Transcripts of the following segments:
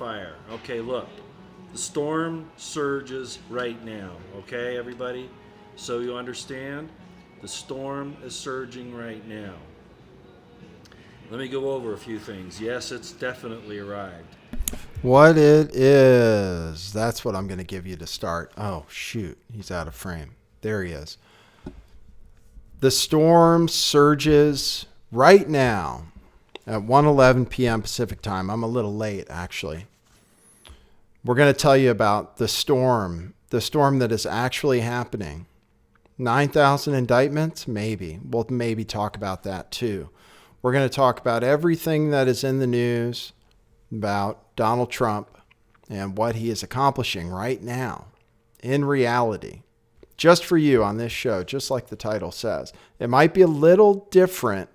fire. Okay, look. The storm surges right now. Okay, everybody? So you understand? The storm is surging right now. Let me go over a few things. Yes, it's definitely arrived. What it is. That's what I'm going to give you to start. Oh, shoot. He's out of frame. There he is. The storm surges right now at 1:11 p.m. Pacific time. I'm a little late, actually. We're going to tell you about the storm that is actually happening. 9,000 indictments? Maybe. We'll maybe talk about that too. We're going to talk about everything that is in the news about Donald Trump and what he is accomplishing right now in reality. Just for you on this show, just like the title says. It might be a little different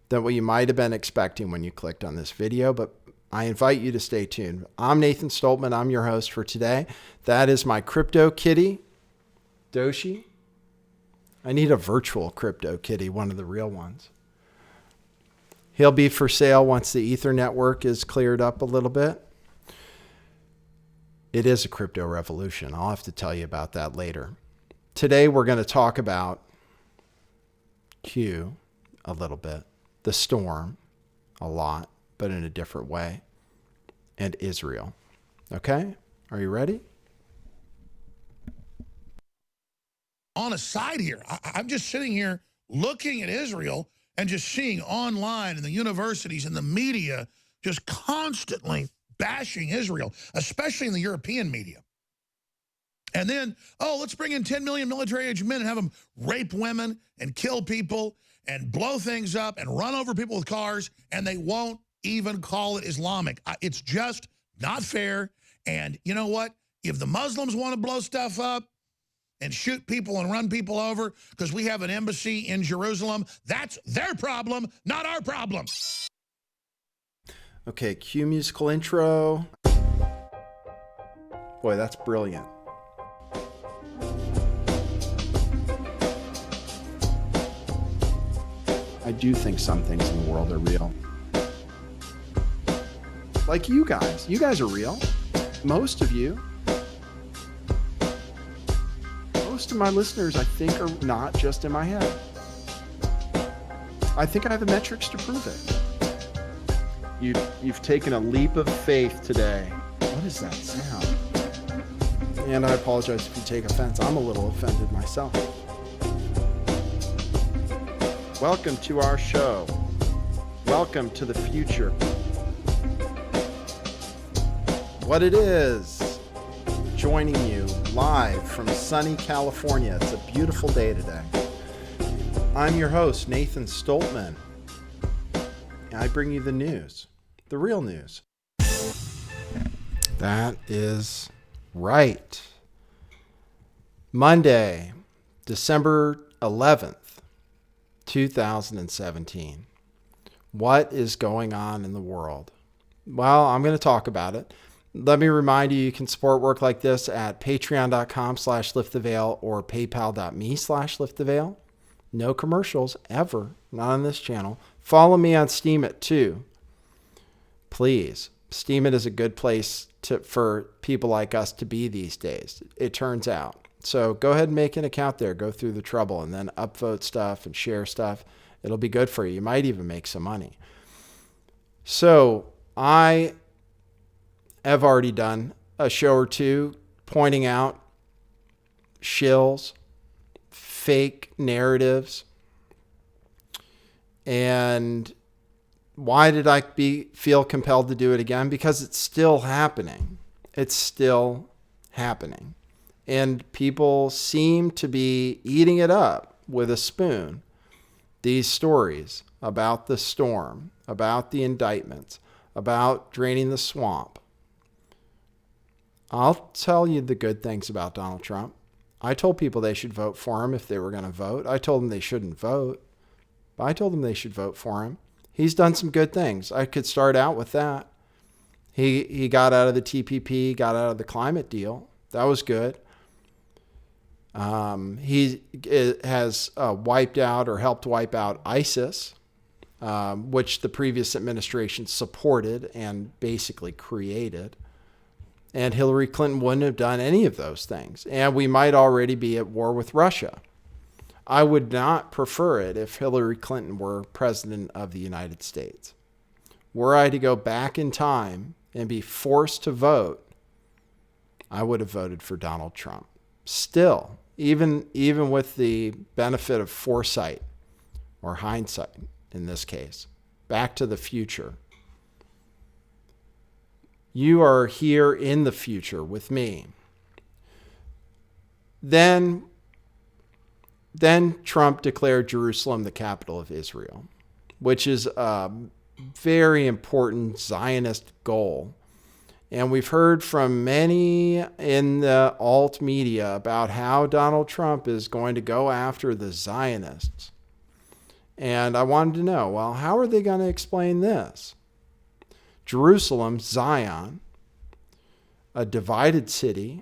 than what you might have been expecting when you clicked on this video, but I invite you to stay tuned. I'm Nathan Stoltman. I'm your host for today. That is my crypto kitty, Doshi. I need a virtual crypto kitty, one of the real ones. He'll be for sale once the Ether network is cleared up a little bit. It is a crypto revolution. I'll have to tell you about that later. Today we're going to talk about Q a little bit, the storm a lot, but in a different way, and Israel. Okay? Are you ready? On a side here, I'm just sitting here looking at Israel and just seeing online in the universities and the media just constantly bashing Israel, especially in the European media. And then, oh, let's bring in 10 million military-aged men and have them rape women and kill people and blow things up and run over people with cars, and they won't even call it Islamic. It's just not fair. And you know what? If the Muslims want to blow stuff up and shoot people and run people over because we have an embassy in Jerusalem, that's their problem, not our problem. Okay, cue musical intro. Boy, that's brilliant. I do think some things in the world are real. Like you guys. You guys are real. Most of you. Most of my listeners, I think, are not just in my head. I think I have the metrics to prove it. You've taken a leap of faith today. What is that sound? And I apologize if you take offense. I'm a little offended myself. Welcome to our show. Welcome to the future. What it is, joining you live from sunny California. It's a beautiful day today. I'm your host, Nathan Stoltman. And I bring you the news, the real news. That is right. Monday, December 11th. 2017. What is going on in the world? Well, I'm going to talk about it. Let me remind you, you can support work like this at patreon.com/lifttheveil or paypal.me/lifttheveil. No commercials ever, not on this channel. Follow me on Steemit too. Please. Steemit is a good place for people like us to be these days, it turns out. So go ahead and make an account there. Go through the trouble and then upvote stuff and share stuff. It'll be good for you. You might even make some money. So I have already done a show or two pointing out shills, fake narratives. And why did I feel compelled to do it again? Because it's still happening. It's still happening. And people seem to be eating it up with a spoon. These stories about the storm, about the indictments, about draining the swamp. I'll tell you the good things about Donald Trump. I told people they should vote for him if they were going to vote. I told them they shouldn't vote, but I told them they should vote for him. He's done some good things. I could start out with that. He got out of the TPP, got out of the climate deal. That was good. He has wiped out or helped wipe out ISIS. which the previous administration supported and basically created. And Hillary Clinton wouldn't have done any of those things. And we might already be at war with Russia. I would not prefer it if Hillary Clinton were president of the United States. Were I to go back in time and be forced to vote, I would have voted for Donald Trump. Still, even with the benefit of foresight or hindsight in this case, Back to the Future. You are here in the future with me. Then Trump declared Jerusalem the capital of Israel, which is a very important Zionist goal. And we've heard from many in the alt media about how Donald Trump is going to go after the Zionists. And I wanted to know, well, how are they going to explain this? Jerusalem, Zion, a divided city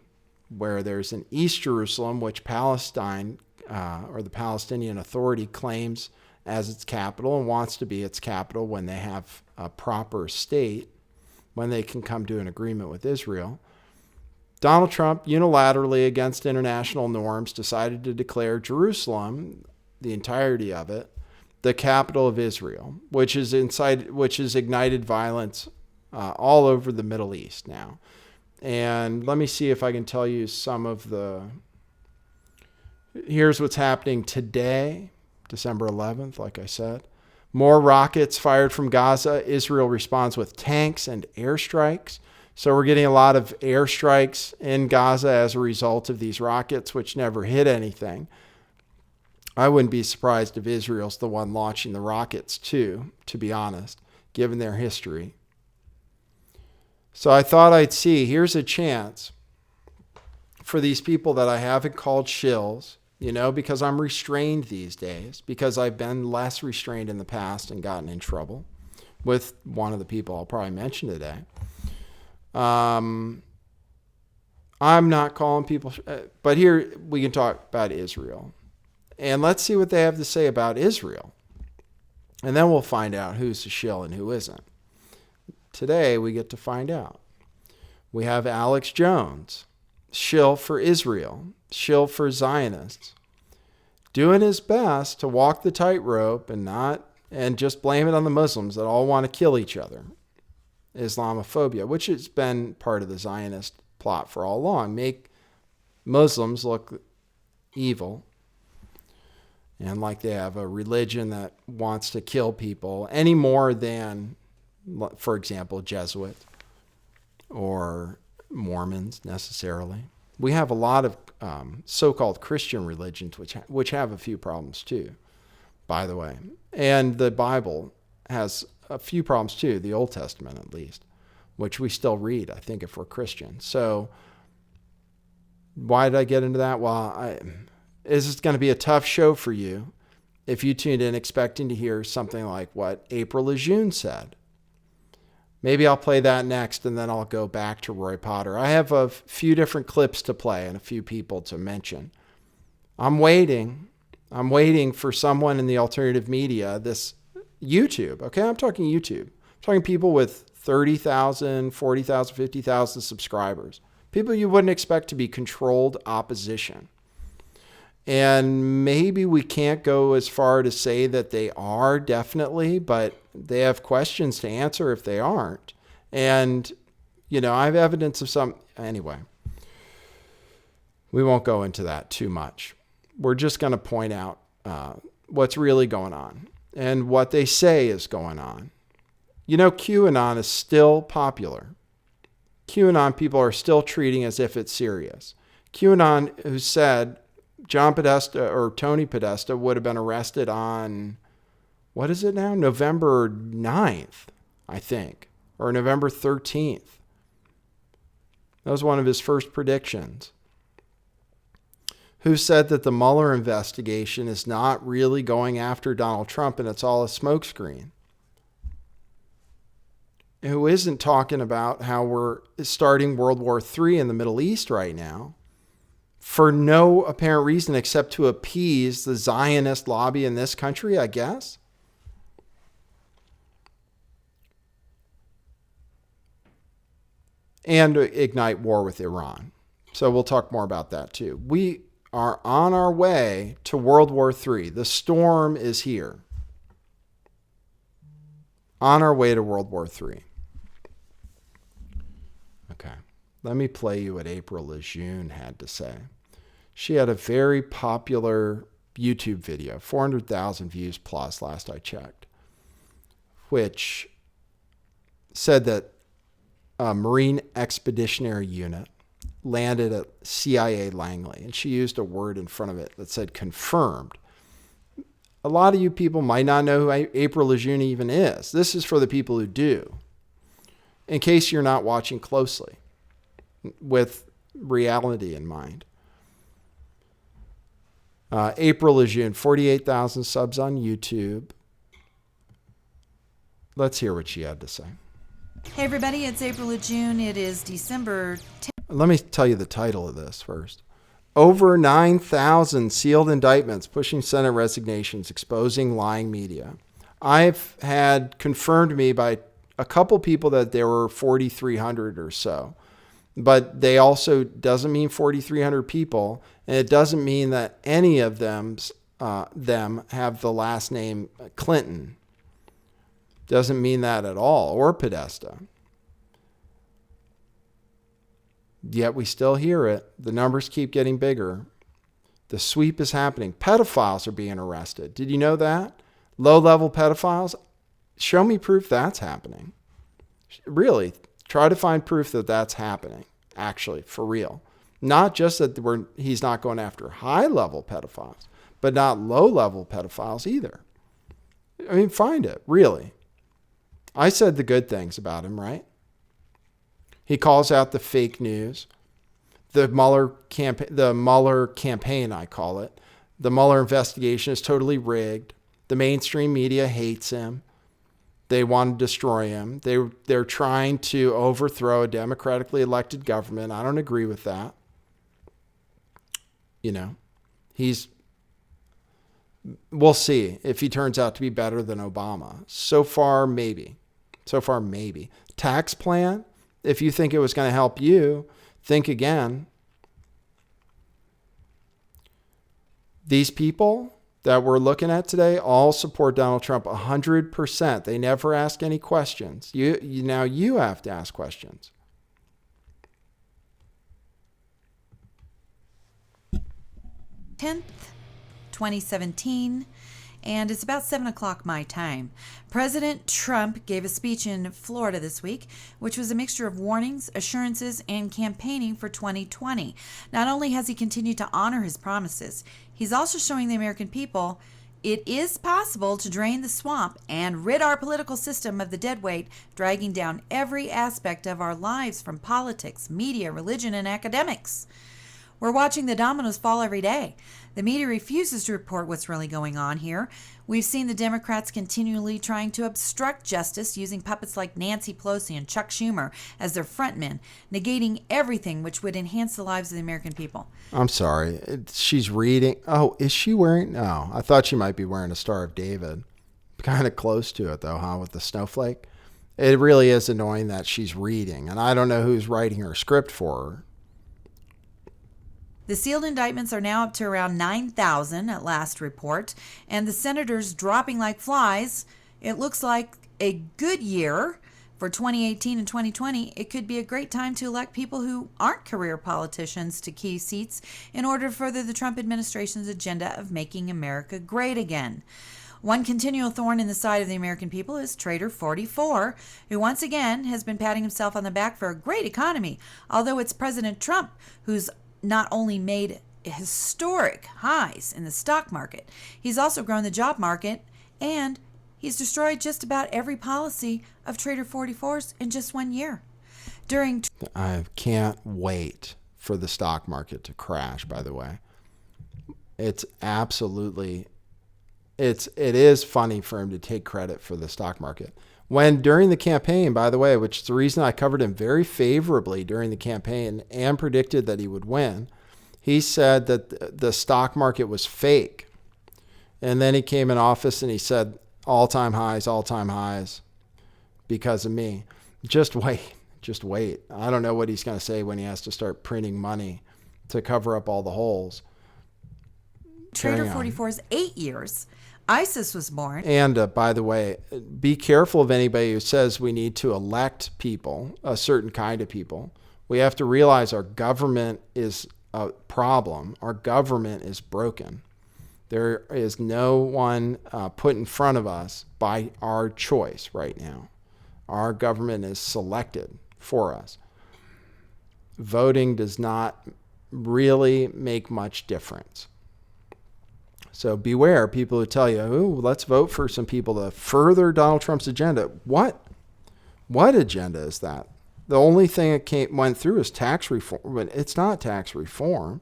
where there's an East Jerusalem, which Palestine or the Palestinian Authority claims as its capital and wants to be its capital when they have a proper state, when they can come to an agreement with Israel. Donald Trump, unilaterally against international norms, decided to declare Jerusalem, the entirety of it, the capital of Israel, which has ignited violence all over the Middle East now. And let me see if I can tell you some of the... Here's what's happening today, December 11th, like I said. More rockets fired from Gaza. Israel responds with tanks and airstrikes. So we're getting a lot of airstrikes in Gaza as a result of these rockets, which never hit anything. I wouldn't be surprised if Israel's the one launching the rockets too, to be honest, given their history. So I thought I'd see, here's a chance for these people that I haven't called shills, because I'm restrained these days, because I've been less restrained in the past and gotten in trouble with one of the people I'll probably mention today. I'm not calling people, but here we can talk about Israel. And let's see what they have to say about Israel. And then we'll find out who's a shill and who isn't. Today we get to find out. We have Alex Jones, shill for Israel, shill for Zionists, doing his best to walk the tightrope and just blame it on the Muslims that all want to kill each other. Islamophobia, which has been part of the Zionist plot for all along, make Muslims look evil and like they have a religion that wants to kill people any more than, for example, Jesuit or Mormons necessarily. We have a lot of so-called Christian religions which have a few problems too, by the way. And the Bible has a few problems too, the Old Testament at least, which we still read, I think, if we're Christians. So why did I get into that? Well, this is going to be a tough show for you if you tuned in expecting to hear something like what April Lejeune said. Maybe I'll play that next, and then I'll go back to Roy Potter. I have a few different clips to play and a few people to mention. I'm waiting for someone in the alternative media, this YouTube, okay? I'm talking YouTube. I'm talking people with 30,000, 40,000, 50,000 subscribers. People you wouldn't expect to be controlled opposition. And maybe we can't go as far to say that they are definitely, but they have questions to answer if they aren't. And, I have evidence of some, anyway, we won't go into that too much. We're just going to point out what's really going on and what they say is going on. QAnon is still popular. QAnon people are still treating as if it's serious. QAnon, who said John Podesta or Tony Podesta would have been arrested on, what is it now? November 9th, I think, or November 13th. That was one of his first predictions. Who said that the Mueller investigation is not really going after Donald Trump and it's all a smokescreen. Who isn't talking about how we're starting World War III in the Middle East right now for no apparent reason except to appease the Zionist lobby in this country, I guess. and ignite war with Iran. So we'll talk more about that too. We are on our way to World War III. The storm is here. On our way to World War III. Okay. Let me play you what April Lejeune had to say. She had a very popular YouTube video, 400,000 views plus last I checked, which said that a Marine Expeditionary Unit landed at CIA Langley, and she used a word in front of it that said confirmed. A lot of you people might not know who April Lejeune even is. This is for the people who do, in case you're not watching closely with reality in mind. April Lejeune, 48,000 subs on YouTube. Let's hear what she had to say. Hey everybody, it's April Lejeune. It is December 10th. Let me tell you the title of this first. Over 9,000 sealed indictments pushing Senate resignations, exposing lying media. I've had confirmed to me by a couple people that there were 4,300 or so. But they also doesn't mean 4,300 people, and it doesn't mean that any of them have the last name Clinton. Doesn't mean that at all, or Podesta. Yet we still hear it. The numbers keep getting bigger. The sweep is happening. Pedophiles are being arrested. Did you know that? Low-level pedophiles? Show me proof that's happening. Really, try to find proof that that's happening, actually, for real. Not just that he's not going after high-level pedophiles, but not low-level pedophiles either. I mean, find it, really. I said the good things about him, right? He calls out the fake news, the Mueller campaign, I call it. The Mueller investigation is totally rigged. The mainstream media hates him. They want to destroy him. They're trying to overthrow a democratically elected government. I don't agree with that. You know, we'll see if he turns out to be better than Obama. So far, maybe. Tax plan, if you think it was going to help you, think again. These people that we're looking at today all support Donald Trump 100%. They never ask any questions. Now you have to ask questions. th 2017, and it's about 7 o'clock my time. President Trump gave a speech in Florida this week, which was a mixture of warnings, assurances, and campaigning for 2020. Not only has he continued to honor his promises, he's also showing the American people it is possible to drain the swamp and rid our political system of the deadweight, dragging down every aspect of our lives from politics, media, religion, and academics. We're watching the dominoes fall every day. The media refuses to report what's really going on here. We've seen the Democrats continually trying to obstruct justice using puppets like Nancy Pelosi and Chuck Schumer as their frontmen, negating everything which would enhance the lives of the American people. I'm sorry. She's reading. Oh, is she wearing? No, I thought she might be wearing a Star of David. Kind of close to it though, huh? With the snowflake. It really is annoying that she's reading, and I don't know who's writing her script for her. The sealed indictments are now up to around 9,000 at last report, and the senators dropping like flies. It looks like a good year for 2018 and 2020. It could be a great time to elect people who aren't career politicians to key seats in order to further the Trump administration's agenda of making America great again. One continual thorn in the side of the American people is Trader 44, who once again has been patting himself on the back for a great economy, although it's President Trump who's not only made historic highs in the stock market, he's also grown the job market, and he's destroyed just about every policy of Trader 44's in just 1 year. I can't wait for the stock market to crash, by the way. It is funny for him to take credit for the stock market. When during the campaign, by the way, which is the reason I covered him very favorably during the campaign and predicted that he would win, he said that the stock market was fake. And then he came in office and he said, all-time highs, because of me. Just wait. Just wait. I don't know what he's going to say when he has to start printing money to cover up all the holes. Trader 44's 8 years. ISIS was born. And by the way, be careful of anybody who says we need to elect people, a certain kind of people. We have to realize our government is a problem. Our government is broken. There is no one put in front of us by our choice right now. Our government is selected for us. Voting does not really make much difference. So beware people who tell you, oh, let's vote for some people to further Donald Trump's agenda. What agenda is that? The only thing that went through is tax reform, but it's not tax reform.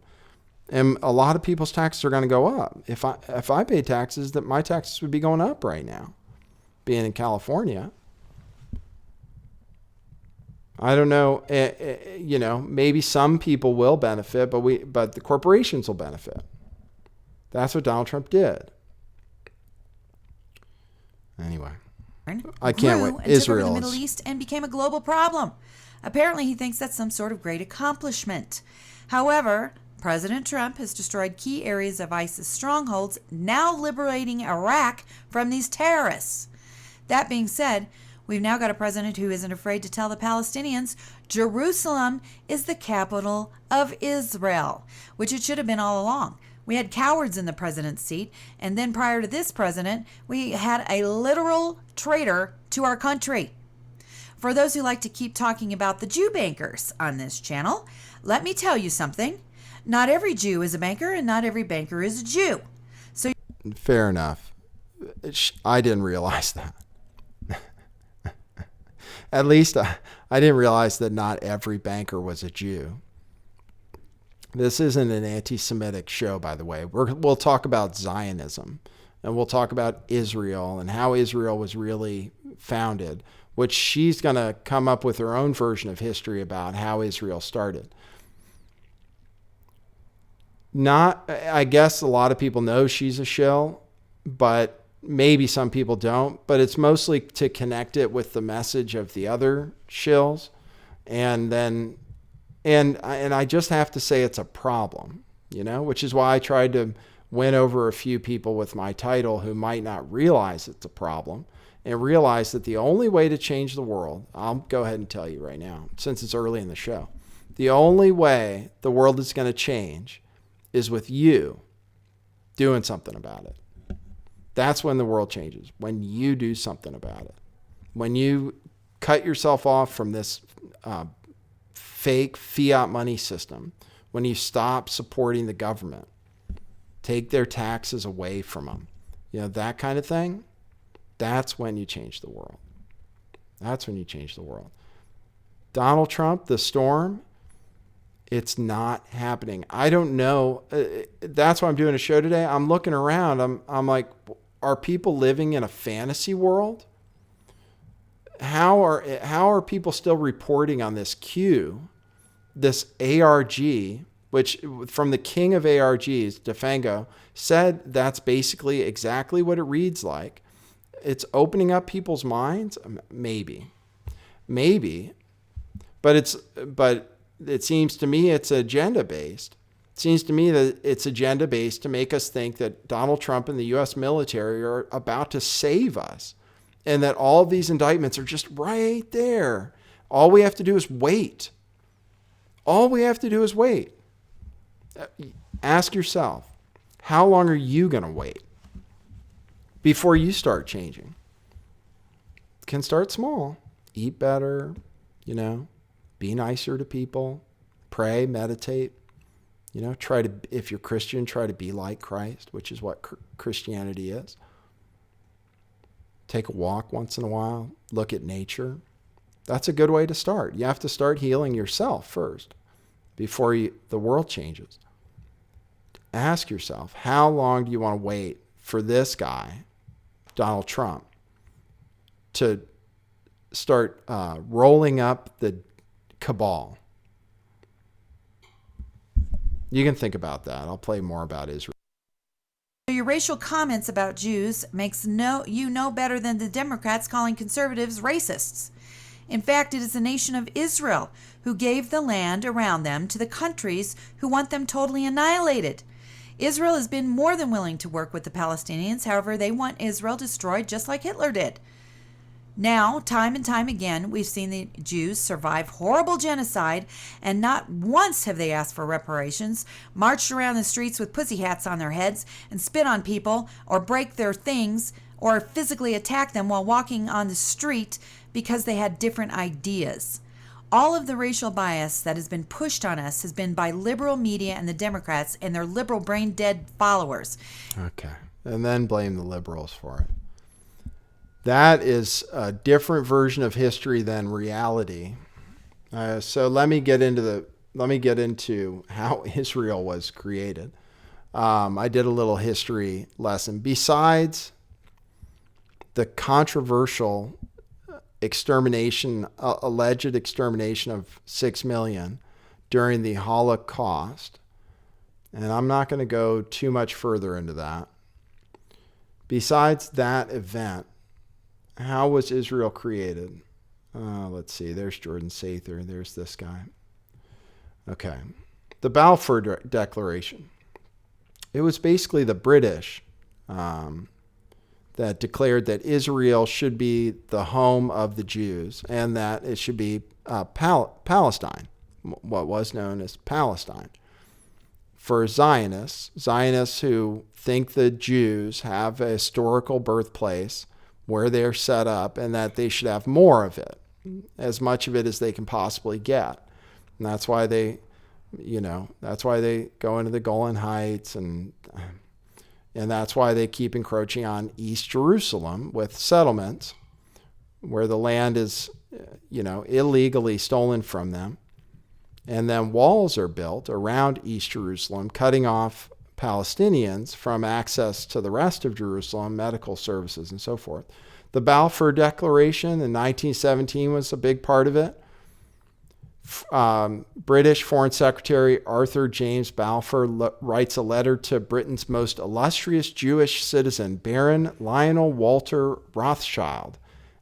And a lot of people's taxes are going to go up. If I pay taxes, that my taxes would be going up right now, being in California. I don't know. Maybe some people will benefit, but the corporations will benefit. That's what Donald Trump did. Anyway, I can't wait. Israel took over the Middle East and became a global problem. Apparently, he thinks that's some sort of great accomplishment. However, President Trump has destroyed key areas of ISIS strongholds, now liberating Iraq from these terrorists. That being said, we've now got a president who isn't afraid to tell the Palestinians Jerusalem is the capital of Israel, which it should have been all along. We had cowards in the president's seat, and then prior to this president, we had a literal traitor to our country. For those who like to keep talking about the Jew bankers on this channel, let me tell you something. Not every Jew is a banker, and not every banker is a Jew. So, fair enough. I didn't realize that. At least I didn't realize that not every banker was a Jew. This isn't an anti-Semitic show, by the way. We'll talk about Zionism, and we'll talk about Israel and how Israel was really founded, which she's going to come up with her own version of history about how Israel started. I guess a lot of people know she's a shill, but maybe some people don't. But it's mostly to connect it with the message of the other shills, and I just have to say it's a problem, which is why I tried to win over a few people with my title who might not realize it's a problem and realize that the only way to change the world, I'll go ahead and tell you right now, since it's early in the show, the only way the world is going to change is with you doing something about it. That's when the world changes, when you do something about it. When you cut yourself off from this fake fiat money system, when you stop supporting the government, take their taxes away from them, that kind of thing, that's when you change the world. That's when you change the world. Donald Trump, the storm, it's not happening. I don't know. That's why I'm doing a show today. I'm looking around. I'm like, are people living in a fantasy world? How are people still reporting on this Q, this ARG, which from the king of ARGs, Defango, said that's basically exactly what it reads like. It's opening up people's minds, maybe, but it seems to me it's agenda based. It seems to me that it's agenda based to make us think that Donald Trump and the U.S. military are about to save us, and that all of these indictments are just right there. All we have to do is wait. Ask yourself, how long are you going to wait before you start changing? Can start small. Eat better, be nicer to people, pray, meditate, try to, if you're Christian, try to be like Christ, which is what Christianity is. Take a walk once in a while, look at nature. That's a good way to start. You have to start healing yourself first before the world changes. Ask yourself, how long do you want to wait for this guy, Donald Trump, to start rolling up the cabal? You can think about that. I'll play more about Israel. Your racial comments about Jews makes you know better than the Democrats calling conservatives racists. In fact, it is the nation of Israel who gave the land around them to the countries who want them totally annihilated. Israel has been more than willing to work with the Palestinians. However, they want Israel destroyed just like Hitler did. Now, time and time again, we've seen the Jews survive horrible genocide, and not once have they asked for reparations, marched around the streets with pussy hats on their heads, and spit on people, or break their things, or physically attack them while walking on the street because they had different ideas. All of the racial bias that has been pushed on us has been by liberal media and the Democrats and their liberal brain-dead followers. Okay. And then blame the liberals for it. That is a different version of history than reality. So let me get into how Israel was created. I did a little history lesson. Besides the controversial alleged extermination of 6 million during the Holocaust, and I'm not going to go too much further into that. Besides that event, how was Israel created? Let's see. There's Jordan Sather. There's this guy. Okay. The Balfour Declaration. It was basically the British that declared that Israel should be the home of the Jews and that it should be Palestine, what was known as Palestine. For Zionists who think the Jews have a historical birthplace where they're set up and that they should have more of it, as much of it as they can possibly get. And that's why they go into the Golan Heights, and that's why they keep encroaching on East Jerusalem with settlements where the land is, illegally stolen from them. And then walls are built around East Jerusalem, cutting off Palestinians from access to the rest of Jerusalem, medical services, and so forth. The Balfour Declaration in 1917 was a big part of it. British Foreign Secretary Arthur James Balfour writes a letter to Britain's most illustrious Jewish citizen, Baron Lionel Walter Rothschild,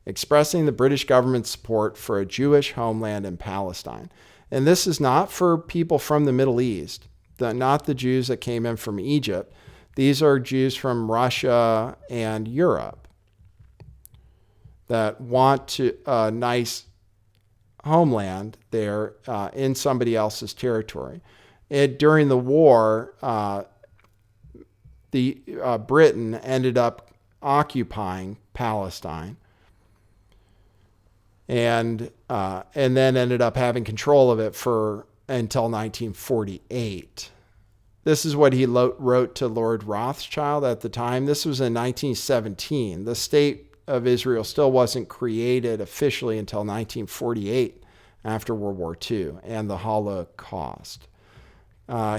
expressing the British government's support for a Jewish homeland in Palestine. And this is not for people from the Middle East, not the Jews that came in from Egypt. These are Jews from Russia and Europe that want a nice homeland there in somebody else's territory. During the war, Britain ended up occupying Palestine, and then ended up having control of it until 1948. This is what he wrote to Lord Rothschild at the time. This was in 1917. The state of Israel still wasn't created officially until 1948, after World War II and the Holocaust.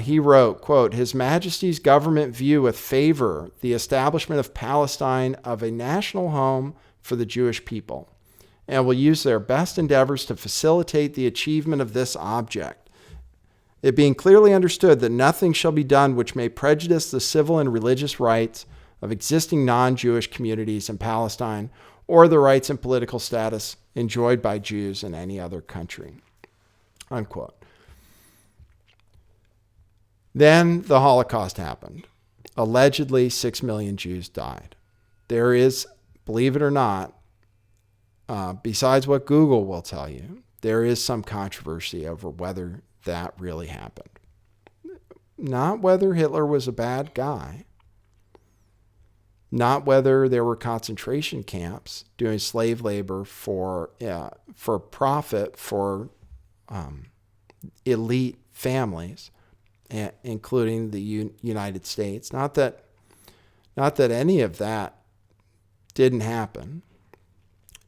He wrote, quote, "His Majesty's government view with favor the establishment of Palestine of a national home for the Jewish people, and will use their best endeavors to facilitate the achievement of this object. It being clearly understood that nothing shall be done which may prejudice the civil and religious rights of existing non-Jewish communities in Palestine or the rights and political status enjoyed by Jews in any other country." Unquote. Then the Holocaust happened. Allegedly, 6 million Jews died. There is, believe it or not, besides what Google will tell you, there is some controversy over whether that really happened. Not whether Hitler was a bad guy. Not whether there were concentration camps doing slave labor for profit for elite families, including the United States. Not that any of that didn't happen.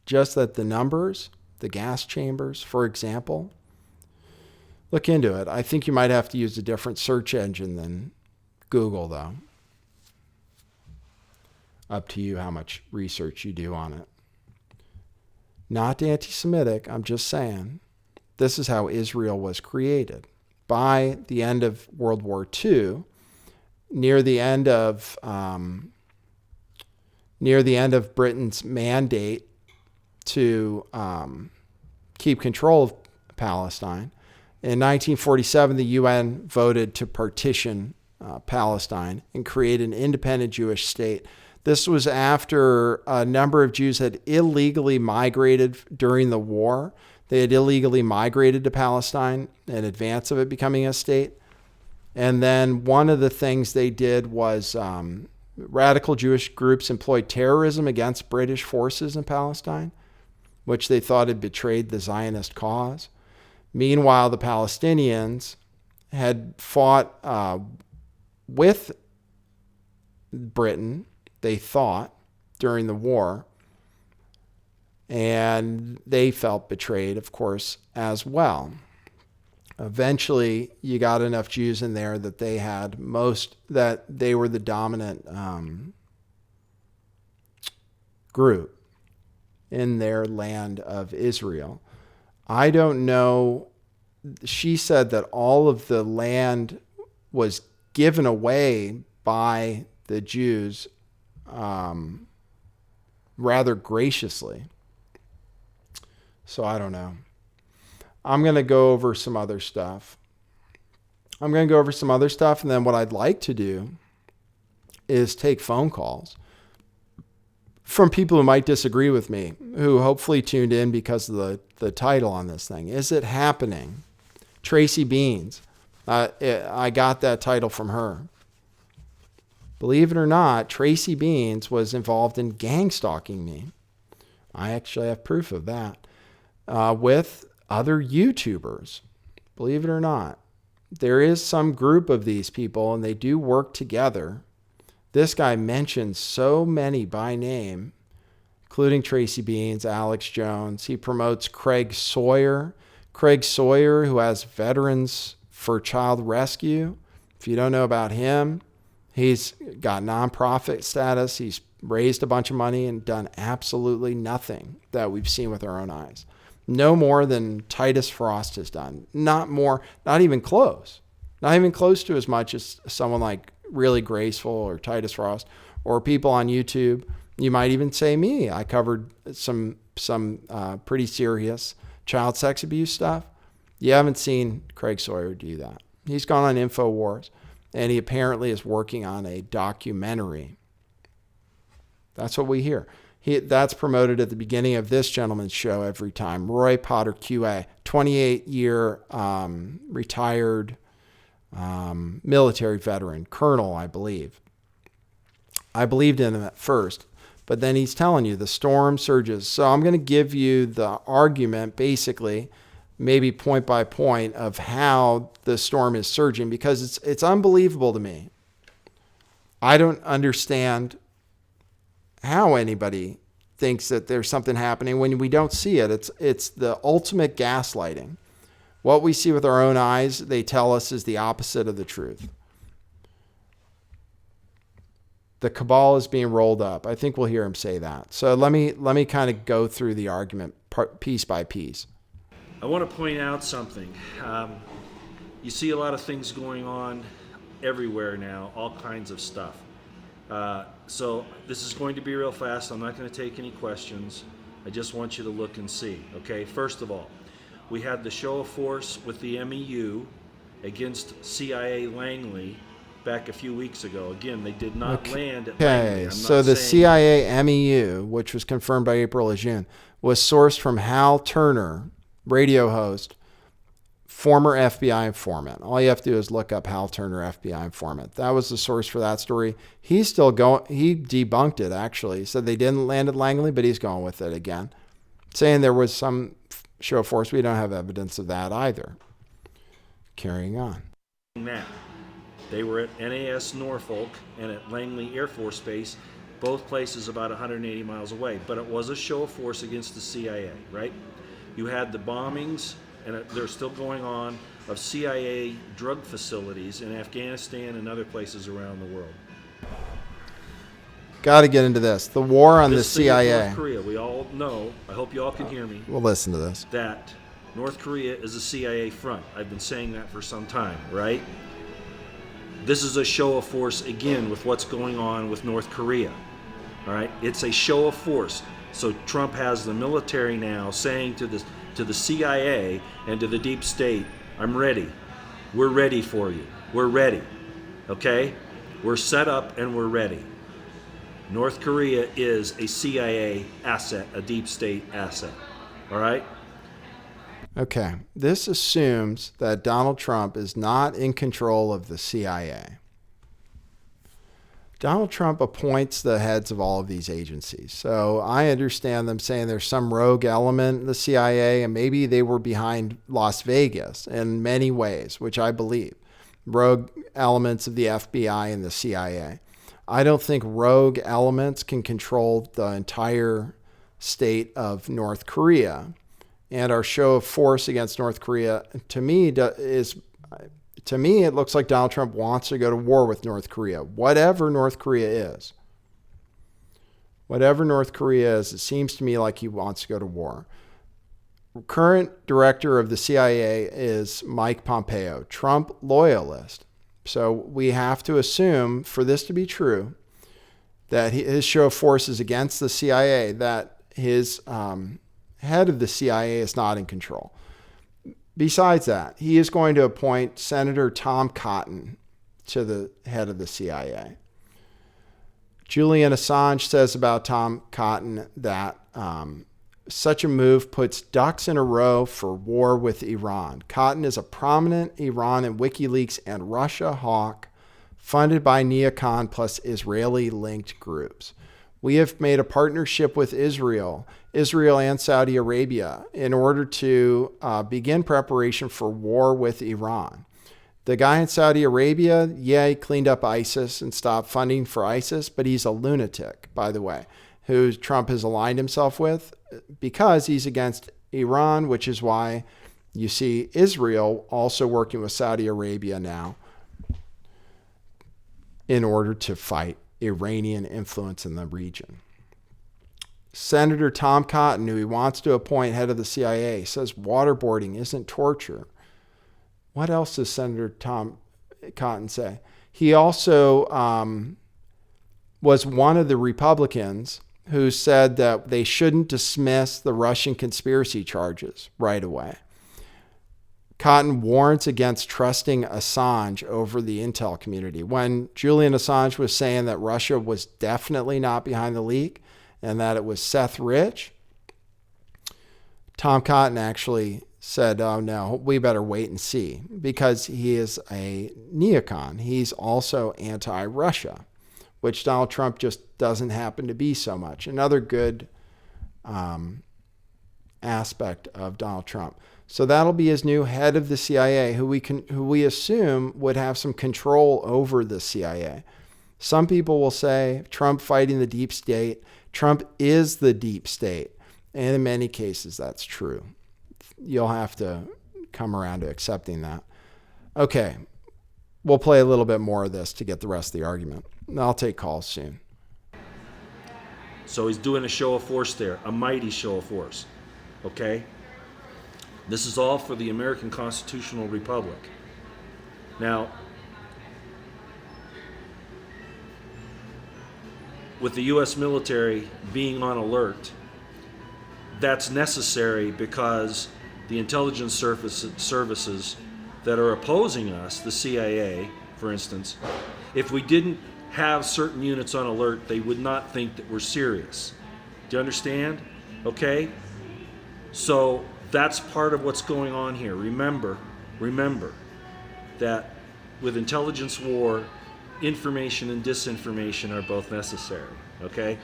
Just that the numbers, the gas chambers, for example, look into it. I think you might have to use a different search engine than Google, though. Up to you how much research you do on it. Not anti-Semitic, I'm just saying. This is how Israel was created. By the end of World War II, near the end of Britain's mandate to keep control of Palestine. In 1947, the UN voted to partition Palestine and create an independent Jewish state. This was after a number of Jews had illegally migrated during the war. They had illegally migrated to Palestine in advance of it becoming a state. And then one of the things they did was radical Jewish groups employed terrorism against British forces in Palestine, which they thought had betrayed the Zionist cause. Meanwhile, the Palestinians had fought with Britain, they thought, during the war, and they felt betrayed, of course, as well. Eventually, you got enough Jews in there that that they were the dominant group in their land of Israel. I don't know. She said that all of the land was given away by the Jews rather graciously. So I don't know. I'm going to go over some other stuff. And then what I'd like to do is take phone calls from people who might disagree with me, who hopefully tuned in because of the title on this thing. Is it happening? Tracy Beans. I got that title from her. Believe it or not, Tracy Beans was involved in gang stalking me. I actually have proof of that. With other YouTubers. Believe it or not. There is some group of these people, and they do work together. This guy mentions so many by name, including Tracy Beans, Alex Jones. He promotes Craig Sawyer. Craig Sawyer, who has Veterans for Child Rescue. If you don't know about him, he's got nonprofit status. He's raised a bunch of money and done absolutely nothing that we've seen with our own eyes. No more than Titus Frost has done. Not more, not even close. Not even close to as much as someone like Really Graceful or Titus Frost or people on YouTube. You might even say me. I covered some pretty serious child sex abuse stuff. You haven't seen Craig Sawyer do that. He's gone on InfoWars, and he apparently is working on a documentary. That's what we hear. That's promoted at the beginning of this gentleman's show every time. Roy Potter QA, 28-year retired military veteran, colonel, I believe. I believed in him at first, but then he's telling you the storm surges. So I'm going to give you the argument, basically, maybe point by point, of how the storm is surging, because it's unbelievable to me. I don't understand how anybody thinks that there's something happening when we don't see it. It's the ultimate gaslighting. What we see with our own eyes, they tell us, is the opposite of the truth. The cabal is being rolled up. I think we'll hear him say that. So let me kind of go through the argument piece by piece. I want to point out something. You see a lot of things going on everywhere now, all kinds of stuff. So this is going to be real fast. I'm not going to take any questions. I just want you to look and see. Okay, first of all, we had the show of force with the MEU against CIA Langley back a few weeks ago. Again, they did not land at Langley. Okay, so the CIA MEU, which was confirmed by April Lejeune, was sourced from Hal Turner, radio host, former FBI informant. All you have to do is look up Hal Turner, FBI informant. That was the source for that story. He's still going. He debunked it, actually. He said they didn't land at Langley, but he's going with it again, saying there was some show of force. We don't have evidence of that either. Carrying on. Now, they were at NAS Norfolk and at Langley Air Force Base, both places about 180 miles away. But it was a show of force against the CIA, right? You had the bombings, and they're still going on, of CIA drug facilities in Afghanistan and other places around the world. Got to get into this. The war on the CIA. North Korea, we all know, I hope you all can hear me. We'll listen to this. That North Korea is a CIA front. I've been saying that for some time, right? This is a show of force again with what's going on with North Korea. All right? It's a show of force. So Trump has the military now saying to the CIA and to the deep state, I'm ready. We're ready for you. We're ready. Okay? We're set up and we're ready. North Korea is a CIA asset, a deep state asset. All right? Okay. This assumes that Donald Trump is not in control of the CIA. Donald Trump appoints the heads of all of these agencies. So I understand them saying there's some rogue element in the CIA, and maybe they were behind Las Vegas in many ways, which I believe. Rogue elements of the FBI and the CIA. I don't think rogue elements can control the entire state of North Korea. And our show of force against North Korea, to me, it looks like Donald Trump wants to go to war with North Korea, whatever North Korea is. Whatever North Korea is, it seems to me like he wants to go to war. Current director of the CIA is Mike Pompeo, Trump loyalist. So we have to assume, for this to be true, that his show of force is against the CIA, that his head of the CIA is not in control. Besides that, he is going to appoint Senator Tom Cotton to the head of the CIA. Julian Assange says about Tom Cotton that such a move puts ducks in a row for war with Iran. Cotton is a prominent Iran and WikiLeaks and Russia hawk funded by neocon plus Israeli-linked groups. We have made a partnership with Israel and Saudi Arabia in order to begin preparation for war with Iran. The guy in Saudi Arabia, he cleaned up ISIS and stopped funding for ISIS, but he's a lunatic, by the way, who Trump has aligned himself with because he's against Iran, which is why you see Israel also working with Saudi Arabia now in order to fight Iranian influence in the region. Senator Tom Cotton, who he wants to appoint head of the CIA, says waterboarding isn't torture. What else does Senator Tom Cotton say? He also was one of the Republicans who said that they shouldn't dismiss the Russian conspiracy charges right away. Cotton warns against trusting Assange over the intel community. When Julian Assange was saying that Russia was definitely not behind the leak and that it was Seth Rich, Tom Cotton actually said, oh no, we better wait and see, because he is a neocon. He's also anti-Russia, which Donald Trump just doesn't happen to be so much. Another good aspect of Donald Trump. So that'll be his new head of the CIA, who we assume would have some control over the CIA. Some people will say Trump fighting the deep state. Trump is the deep state. And in many cases, that's true. You'll have to come around to accepting that. Okay, we'll play a little bit more of this to get the rest of the argument. I'll take calls soon. So he's doing a show of force there, a mighty show of force. Okay? This is all for the American Constitutional Republic. Now, with the U.S. military being on alert, that's necessary because the intelligence services that are opposing us, the CIA, for instance, if we didn't have certain units on alert, they would not think that we're serious. Do you understand? Okay? So that's part of what's going on here. Remember that with intelligence war, information and disinformation are both necessary. Okay?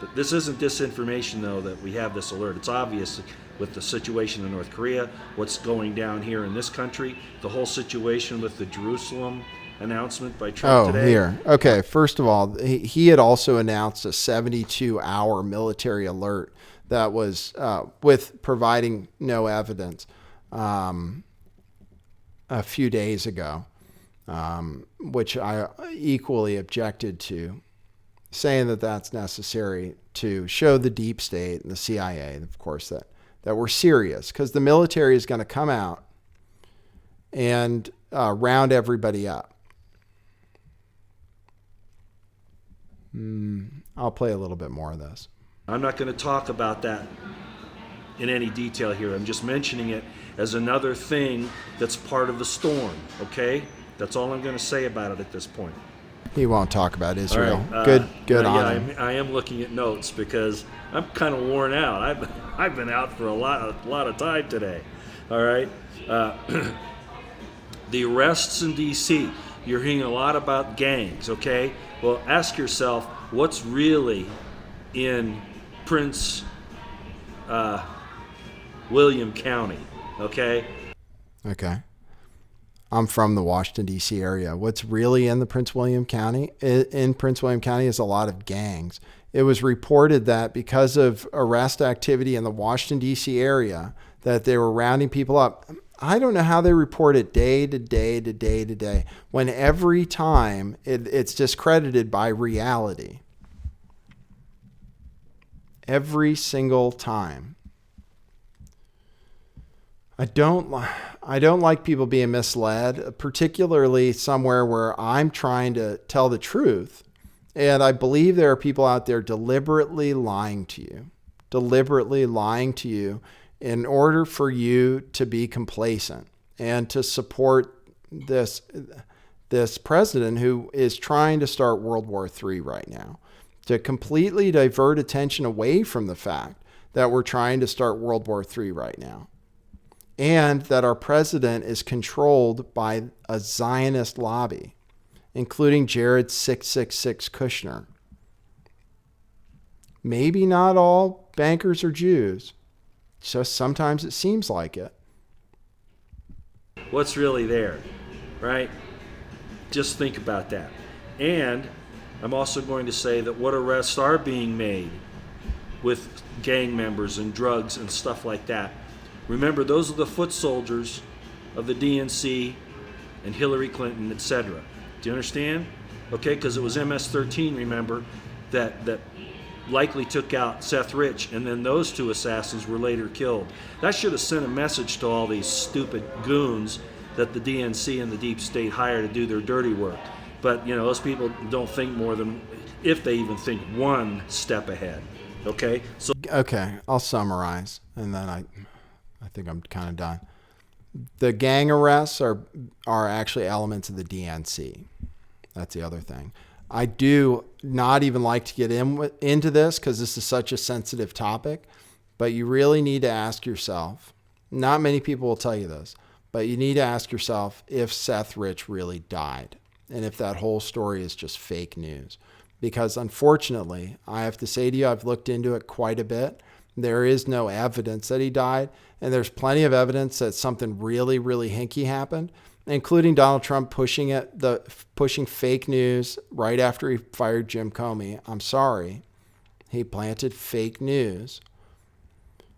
But this isn't disinformation, though, that we have this alert. It's obvious with the situation in North Korea, what's going down here in this country, the whole situation with the Jerusalem announcement by Trump today. Oh, here. Okay, first of all, he had also announced a 72-hour military alert that was with providing no evidence a few days ago, which I equally objected to, saying that that's necessary to show the deep state and the CIA, of course, that we're serious, because the military is going to come out and round everybody up. I'll play a little bit more of this. I'm not going to talk about that in any detail here. I'm just mentioning it as another thing that's part of the storm, okay? That's all I'm going to say about it at this point. He won't talk about All Israel. right. Good on yeah, him. I am looking at notes because I'm kind of worn out. I've been out for a lot of time today. All right. The arrests in D.C. You're hearing a lot about gangs. Okay. Well, ask yourself what's really in Prince William County. Okay. Okay. I'm from the Washington, D.C. area. What's really in the Prince William County, in Prince William County, is a lot of gangs. It was reported that because of arrest activity in the Washington, D.C. area, that they were rounding people up. I don't know how they report it day to day to day to day, when every time it's discredited by reality. Every single time. I don't like people being misled, particularly somewhere where I'm trying to tell the truth. And I believe there are people out there deliberately lying to you in order for you to be complacent and to support this president who is trying to start World War III right now, to completely divert attention away from the fact that we're trying to start World War III right now. And that our president is controlled by a Zionist lobby, including Jared 666 Kushner. Maybe not all bankers are Jews. Just sometimes it seems like it. What's really there, right? Just think about that. And I'm also going to say that what arrests are being made with gang members and drugs and stuff like that. Remember, those are the foot soldiers of the DNC and Hillary Clinton, etc. Do you understand? Okay, because it was MS-13, remember, that likely took out Seth Rich, and then those two assassins were later killed. That should have sent a message to all these stupid goons that the DNC and the deep state hire to do their dirty work. But, you know, those people don't think more than, if they even think, one step ahead. Okay? So. Okay, I'll summarize, and then I think I'm kind of done. The gang arrests are actually elements of the DNC. That's the other thing. I do not even like to get into this because this is such a sensitive topic, but you really need to ask yourself, not many people will tell you this, but you need to ask yourself if Seth Rich really died and if that whole story is just fake news. Because unfortunately, I have to say to you, I've looked into it quite a bit. There is no evidence that he died, and there's plenty of evidence that something really, really hinky happened, including Donald Trump pushing fake news right after he fired Jim Comey. I'm sorry. He planted fake news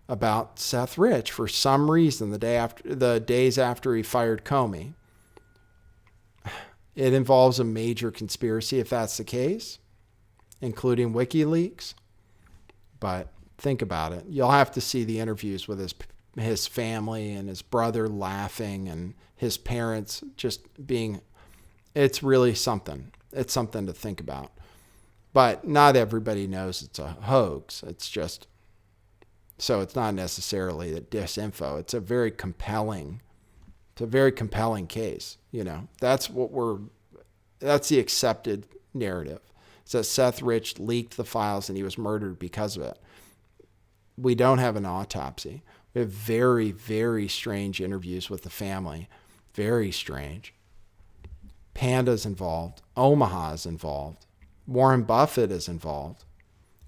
about Seth Rich for some reason the days after he fired Comey. It involves a major conspiracy if that's the case, including WikiLeaks. But think about it. You'll have to see the interviews with his family and his brother laughing and his parents just being, it's really something. It's something to think about. But not everybody knows it's a hoax. It's just, so it's not necessarily the disinfo. It's a very compelling case. You know, that's the accepted narrative. It's that Seth Rich leaked the files and he was murdered because of it. We don't have an autopsy. We have very, very strange interviews with the family. Very strange. Panda's involved. Omaha's involved. Warren Buffett is involved.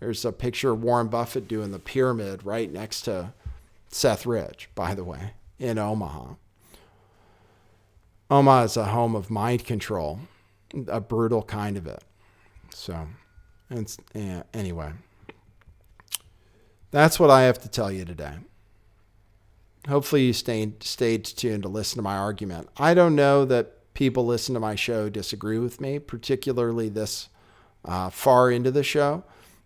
There's a picture of Warren Buffett doing the pyramid right next to Seth Rich, by the way, in Omaha. Omaha is a home of mind control, a brutal kind of it. So, anyway. That's what I have to tell you today. Hopefully you stayed tuned to listen to my argument. I don't know that people listen to my show disagree with me, particularly this far into the show,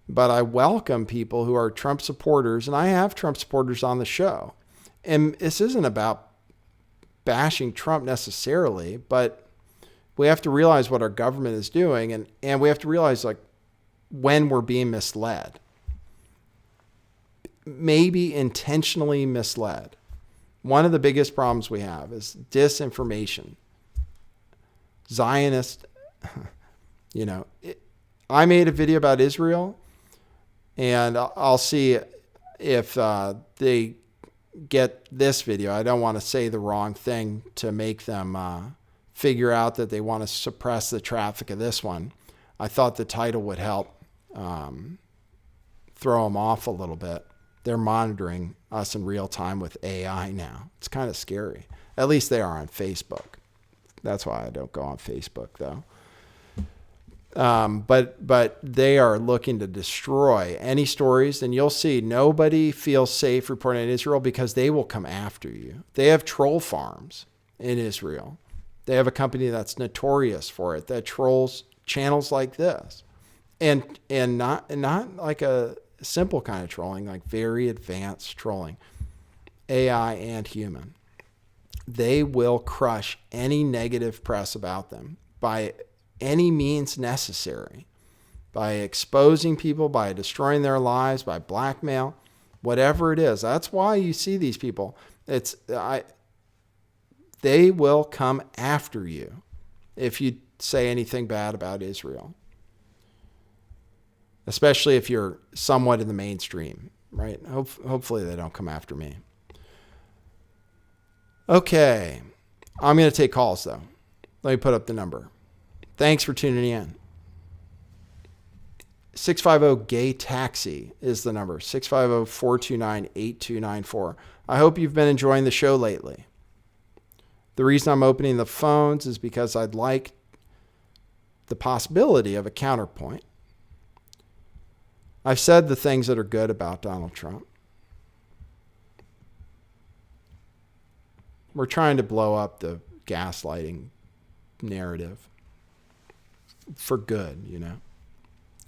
but I welcome people who are Trump supporters, and I have Trump supporters on the show. And this isn't about bashing Trump necessarily, but we have to realize what our government is doing, and we have to realize like when we're being misled. maybe intentionally misled. One of the biggest problems we have is disinformation. Zionist, I made a video about Israel, and I'll see if they get this video. I don't want to say the wrong thing to make them figure out that they want to suppress the traffic of this one. I thought the title would help throw them off a little bit. They're monitoring us in real time with AI now. It's kind of scary. At least they are on Facebook. That's why I don't go on Facebook, though. But they are looking to destroy any stories, and you'll see nobody feels safe reporting in Israel because they will come after you. They have troll farms in Israel. They have a company that's notorious for it that trolls channels like this, and not like a simple kind of trolling, like very advanced trolling, AI and human. They will crush any negative press about them by any means necessary, by exposing people, by destroying their lives, by blackmail, whatever it is. That's why you see these people. They will come after you if you say anything bad about Israel, especially if you're somewhat in the mainstream, right? Hopefully they don't come after me. Okay, I'm going to take calls, though. Let me put up the number. Thanks for tuning in. 650-GAY-TAXI is the number. 650-429-8294. I hope you've been enjoying the show lately. The reason I'm opening the phones is because I'd like the possibility of a counterpoint. I've said the things that are good about Donald Trump. We're trying to blow up the gaslighting narrative for good,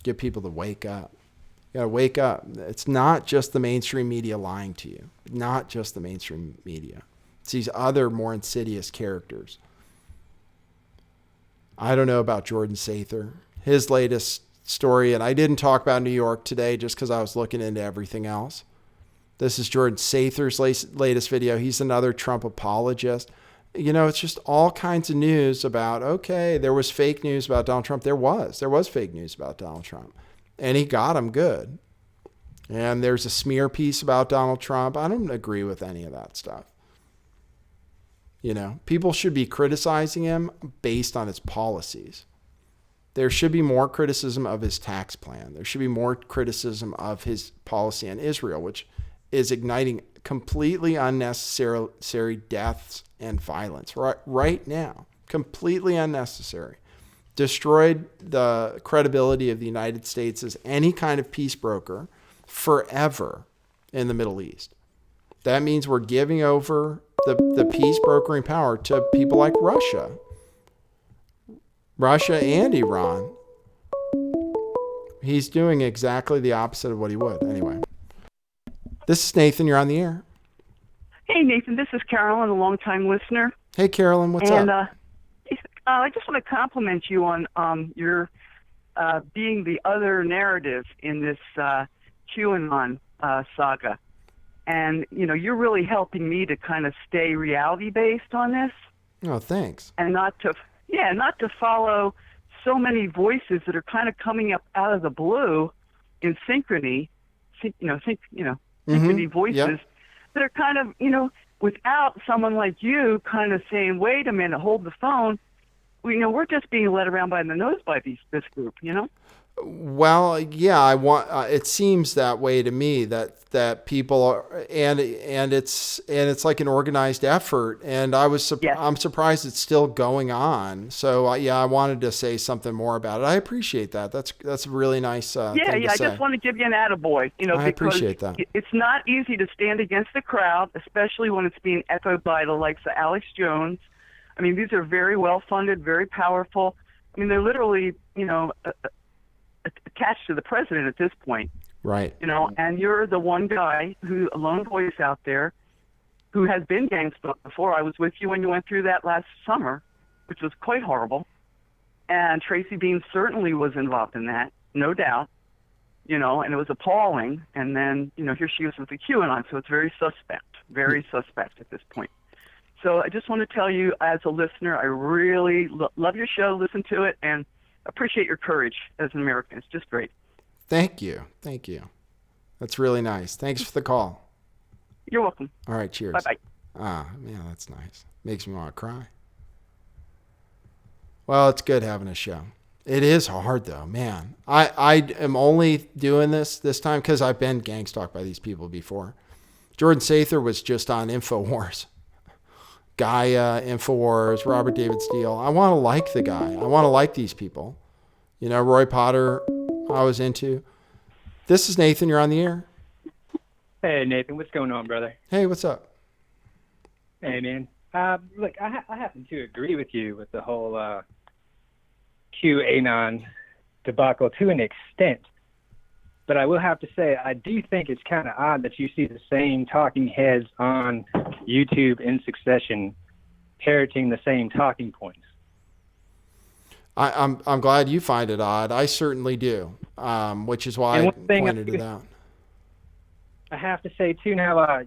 Get people to wake up. You gotta wake up. It's not just the mainstream media lying to you. Not just the mainstream media. It's these other more insidious characters. I don't know about Jordan Sather. His latest story, and I didn't talk about New York today just because I was looking into everything else. This is Jordan Sather's latest video. He's another Trump apologist. It's just all kinds of news about, okay, there was fake news about Donald Trump. There was fake news about Donald Trump. And he got him good. And there's a smear piece about Donald Trump. I don't agree with any of that stuff. People should be criticizing him based on his policies. There should be more criticism of his tax plan. There should be more criticism of his policy on Israel, which is igniting completely unnecessary deaths and violence right now. Completely unnecessary. Destroyed the credibility of the United States as any kind of peace broker forever in the Middle East. That means we're giving over the peace brokering power to people like Russia and Iran. He's doing exactly the opposite of what he would. Anyway, this is Nathan. You're on the air. Hey, Nathan. This is Carolyn, a longtime listener. Hey, Carolyn. What's up? I just want to compliment you on your being the other narrative in this QAnon saga. And, you're really helping me to kind of stay reality-based on this. Oh, thanks. And not to follow so many voices that are kind of coming up out of the blue in synchrony, synchrony voices. Yep. That are kind of, without someone like you kind of saying, wait a minute, hold the phone, we're just being led around by the nose by this group, Well, yeah, it seems that way to me that people are, and it's like an organized effort, and I'm surprised it's still going on. So I wanted to say something more about it. I appreciate that. That's a really nice thing to say. I just want to give you an attaboy, I appreciate that. It's not easy to stand against the crowd, especially when it's being echoed by the likes of Alex Jones. I mean, these are very well funded, very powerful. I mean, they're literally, attached to the president at this point. Right. And you're the one guy a lone voice out there who has been gang stalked before. I was with you when you went through that last summer, which was quite horrible. And Tracy Bean certainly was involved in that, no doubt. and it was appalling. And then, here she is with the QAnon, so it's very suspect at this point. So I just want to tell you, as a listener, I really love your show, listen to it, and appreciate your courage as an American. It's just great. Thank you. That's really nice. Thanks for the call. You're welcome. All right, cheers. Bye-bye. Ah, man, that's nice. Makes me want to cry. Well, it's good having a show. It is hard, though, man. I am only doing this time because I've been gang stalked by these people before. Jordan Sather was just on InfoWars. Gaia, InfoWars, Robert David Steele. I want to like the guy. I want to like these people. Roy Potter, I was into. This is Nathan. You're on the air. Hey, Nathan. What's going on, brother? Hey, what's up? Hey, man. Look, I happen to agree with you with the whole QAnon debacle to an extent. But I will have to say, I do think it's kind of odd that you see the same talking heads on YouTube in succession parroting the same talking points. I'm glad you find it odd. I certainly do, which is why I pointed it out. I have to say, too, now,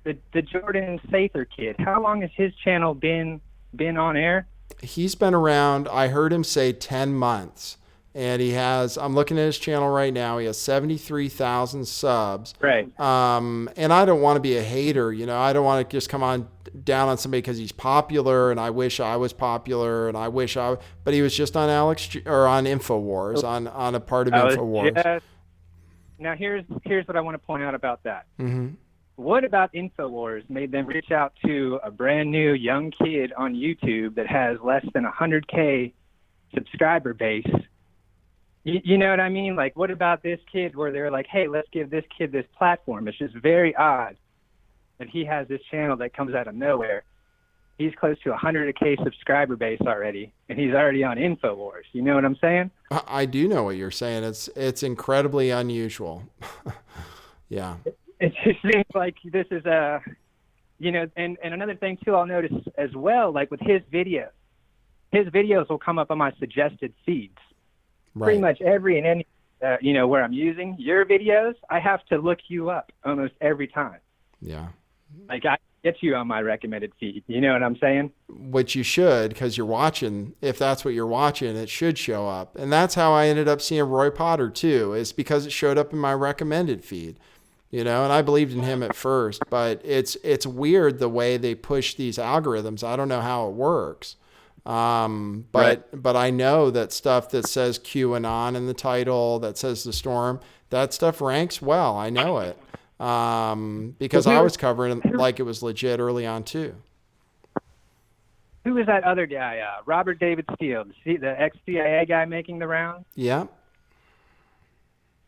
the Jordan Sather kid, how long has his channel been on air? He's been around, I heard him say 10 months. And he has, I'm looking at his channel right now, he has 73,000 subs. Right. And I don't want to be a hater, I don't want to just come on down on somebody because he's popular and I wish I was popular and but he was just on on InfoWars, on a part of InfoWars. Now here's what I want to point out about that. Mm-hmm. What about InfoWars made them reach out to a brand new young kid on YouTube that has less than 100K subscriber base? You know what I mean? Like, what about this kid where they're like, hey, let's give this kid this platform? It's just very odd that he has this channel that comes out of nowhere. He's close to 100K subscriber base already, and he's already on InfoWars. You know what I'm saying? I do know what you're saying. It's incredibly unusual. Yeah. It just seems like this is and another thing, too, I'll notice as well, like with his videos will come up on my suggested feeds. Right. Pretty much every and any, where I'm using your videos, I have to look you up almost every time. Yeah. Like I get you on my recommended feed. You know what I'm saying? Which you should, because you're watching. If that's what you're watching, it should show up. And that's how I ended up seeing Roy Potter too, is because it showed up in my recommended feed. And I believed in him at first, but it's weird the way they push these algorithms. I don't know how it works. But I know that stuff that says QAnon in the title, that says the storm, that stuff ranks well. I know it. Because I was covering it like it was legit early on too. Who was that other guy? Robert David Steele, the ex-CIA guy making the rounds? Yeah.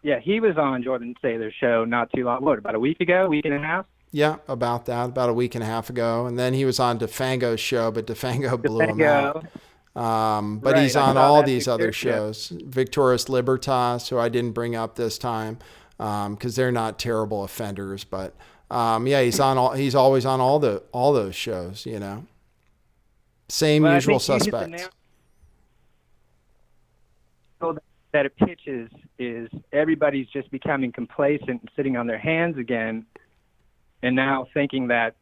Yeah, he was on Jordan Sather's show not too long, about a week and a half? Yeah, about a week and a half ago. And then he was on DeFango's show, but DeFango blew him out. But right, he's on all these other shows. Victorious Libertas, who I didn't bring up this time, because they're not terrible offenders. But he's always on all those shows, Same usual suspects. That it pitches is everybody's just becoming complacent and sitting on their hands again, and now thinking that,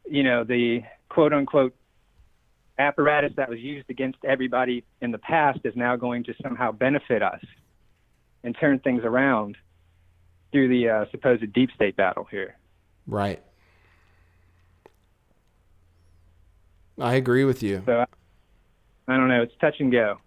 the quote-unquote apparatus that was used against everybody in the past is now going to somehow benefit us and turn things around through the supposed deep state battle here. Right. I agree with you. So, I don't know. It's touch and go.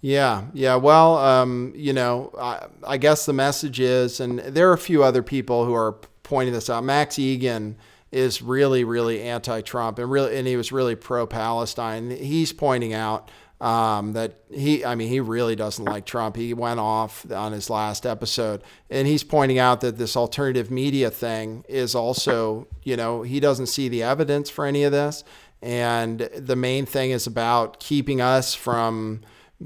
Yeah. Well, I guess the message is, and there are a few other people who are pointing this out. Max Egan is really, really anti-Trump and he was really pro-Palestine. He's pointing out that he really doesn't like Trump. He went off on his last episode, and he's pointing out that this alternative media thing is also, he doesn't see the evidence for any of this. And the main thing is about keeping us from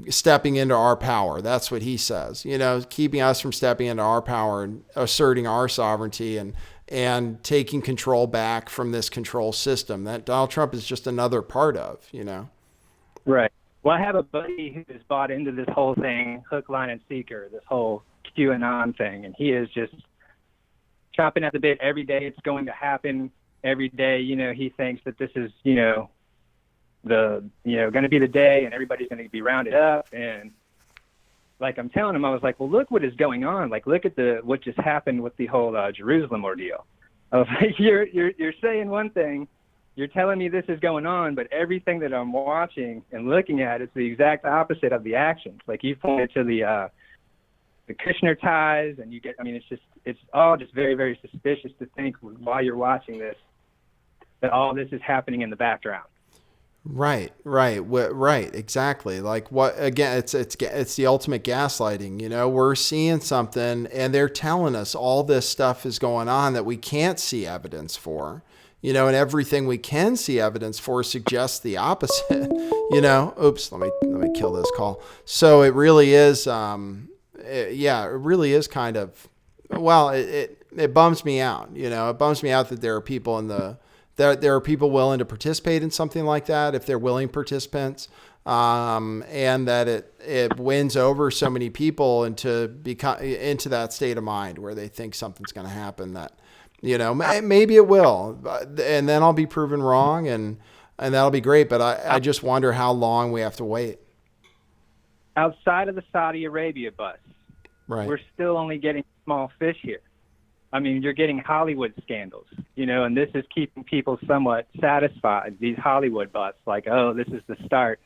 stepping into our power. That's what he says, keeping us from stepping into our power and asserting our sovereignty and taking control back from this control system that Donald Trump is just another part of, Right. Well, I have a buddy who's bought into this whole thing, hook, line, and sinker, this whole QAnon thing, and he is just chopping at the bit every day. It's going to happen every day. He thinks that this is, going to be the day, and everybody's going to be rounded up. And like I'm telling him, I was like, well, look what is going on. Like, look at what just happened with the whole Jerusalem ordeal. I was like, you're saying one thing, you're telling me this is going on, but everything that I'm watching and looking at is the exact opposite of the actions. Like, you pointed to the Kushner ties, and it's all just very, very suspicious to think while you're watching this that all this is happening in the background. Right, exactly. Like, what, again, it's the ultimate gaslighting. We're seeing something and they're telling us all this stuff is going on that we can't see evidence for, and everything we can see evidence for suggests the opposite. Oops, let me kill this call. So it really is, it really is kind of, well, it bums me out. It bums me out that there are people there are people willing to participate in something like that if they're willing participants, and that it wins over so many people into that state of mind where they think something's going to happen that, maybe it will, and then I'll be proven wrong, and that'll be great. But I just wonder how long we have to wait. Outside of the Saudi Arabia bus, right, we're still only getting small fish here. I mean, you're getting Hollywood scandals, and this is keeping people somewhat satisfied. These Hollywood busts, like, oh, this is the start.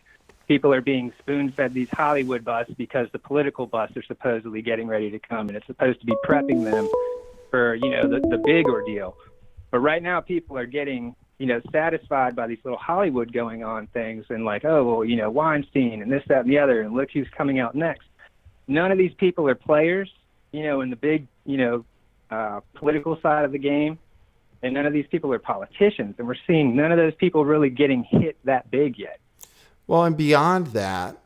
People are being spoon-fed these Hollywood busts because the political busts are supposedly getting ready to come, and it's supposed to be prepping them for, the big ordeal. But right now, people are getting, satisfied by these little Hollywood going on things, and like, oh, well, Weinstein and this, that, and the other, and look who's coming out next. None of these people are players, in the big, political side of the game, and none of these people are politicians, and we're seeing none of those people really getting hit that big yet. Well, and beyond that,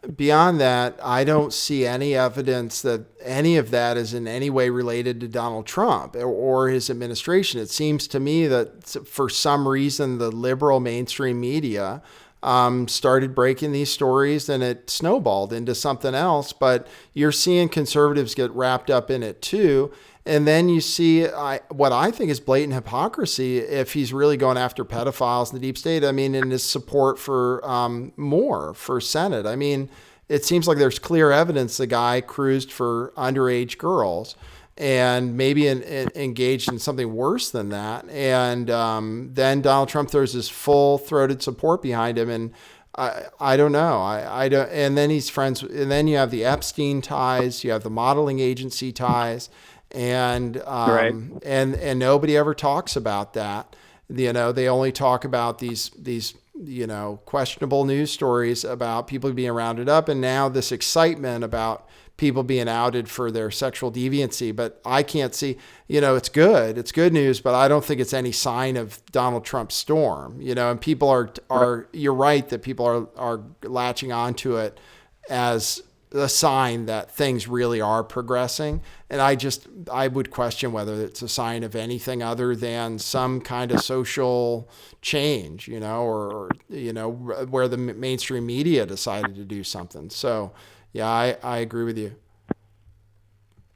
I don't see any evidence that any of that is in any way related to Donald Trump or his administration. It seems to me that for some reason the liberal mainstream media started breaking these stories, and it snowballed into something else. But you're seeing conservatives get wrapped up in it too. And then you see what I think is blatant hypocrisy if he's really going after pedophiles in the deep state. I mean, in his support for Moore for Senate. I mean, it seems like there's clear evidence the guy cruised for underage girls and maybe engaged in something worse than that. And then Donald Trump throws his full-throated support behind him. And I don't know. I don't. And then he's friends. And then you have the Epstein ties. You have the modeling agency ties. And right. and nobody ever talks about that. They only talk about these questionable news stories about people being rounded up, and now this excitement about people being outed for their sexual deviancy. But I can't see, it's good news, but I don't think it's any sign of Donald Trump's storm. And people are you're right that people are latching onto it as a sign that things really are progressing. And I would question whether it's a sign of anything other than some kind of social change, or where the mainstream media decided to do something. So yeah, I agree with you.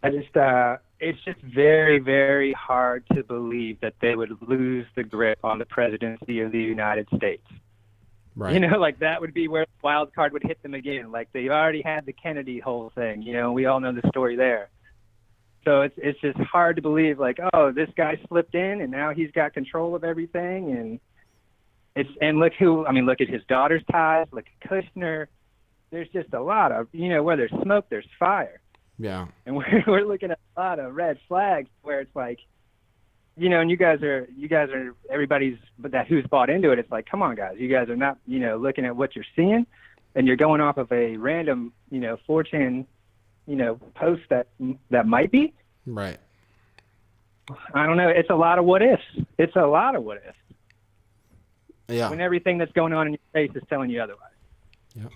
It's just very, very hard to believe that they would lose the grip on the presidency of the United States. Right. Like that would be where the wild card would hit them again. Like they already had the Kennedy whole thing, we all know the story there. So it's just hard to believe, like, oh, this guy slipped in and now he's got control of everything. And look at his daughter's ties, look at Kushner. There's just a lot of, where there's smoke, there's fire. Yeah. And we're looking at a lot of red flags where it's like, and you guys are everybody's, but that who's bought into it. It's like, come on, guys, you guys are not, looking at what you're seeing, and you're going off of a random, 4chan, post that might be. Right. I don't know. It's a lot of what ifs. Yeah. When everything that's going on in your face is telling you otherwise. Yep.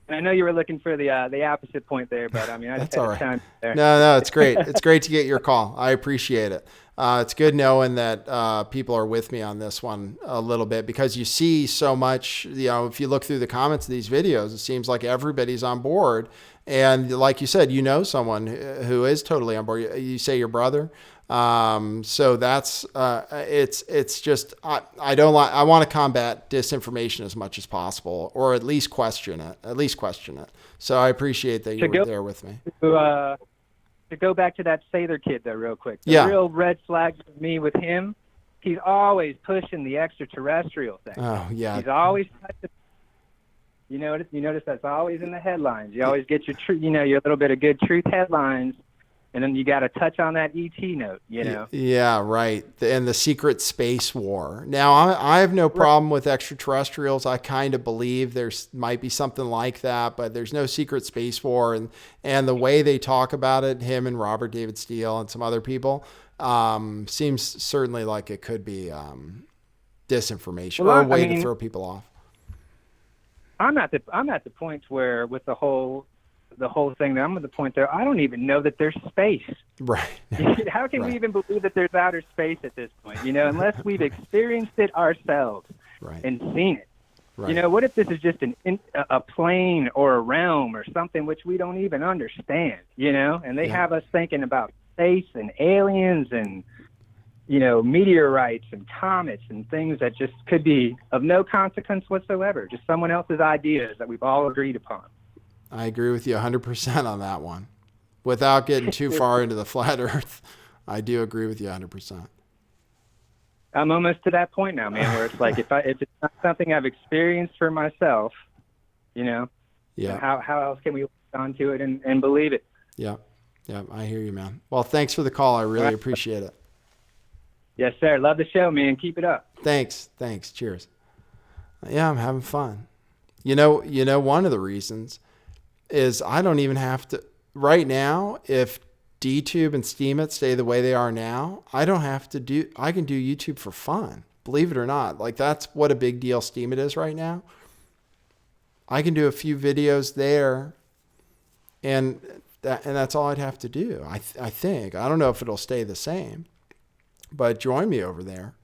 And I know you were looking for the opposite point there, but I mean, I just That's had all right. time there. No, it's great. It's great to get your call. I appreciate it. it's good knowing that people are with me on this one a little bit, because you see so much, if you look through the comments of these videos, it seems like everybody's on board. And like you said, someone who is totally on board. You say your brother. So that's, it's just, I want to combat disinformation as much as possible, or at least question it. So I appreciate that you were there with me. To go back to that Sather kid though, real quick. The Yeah. real red flag for me with him, he's always pushing the extraterrestrial thing. Oh yeah. He's always, you notice that's always in the headlines. You always get your your little bit of good truth headlines, and then you got to touch on that ET note, Yeah, right. And the secret space war. Now, I have no problem with extraterrestrials. I kind of believe there's might be something like that, but there's no secret space war. And the way they talk about it, him and Robert David Steele and some other people, seems certainly like it could be disinformation or a way to throw people off. I'm at the point where with the whole thing, I'm at the point there, I don't even know that there's space. Right. How can we even believe that there's outer space at this point? Unless we've experienced it ourselves and seen it. Right. What if this is just a plane or a realm or something which we don't even understand, and they have us thinking about space and aliens and, meteorites and comets and things that just could be of no consequence whatsoever, just someone else's ideas that we've all agreed upon. I agree with you 100% on that one. Without getting too far into the flat earth, I do agree with you 100%. I'm almost to that point now, man, where it's like, if it's not something I've experienced for myself, yeah, how else can we hold on to it and believe it? Yeah. Yeah. I hear you, man. Well, thanks for the call. I really appreciate it. Yes, sir. Love the show, man. Keep it up. Thanks. Cheers. Yeah. I'm having fun. One of the reasons is I don't even have to right now. If DTube and Steemit stay the way they are now, I can do YouTube for fun. Believe it or not. Like, that's what a big deal Steemit is right now. I can do a few videos there and that's all I'd have to do. I think, I don't know if it'll stay the same, but join me over there.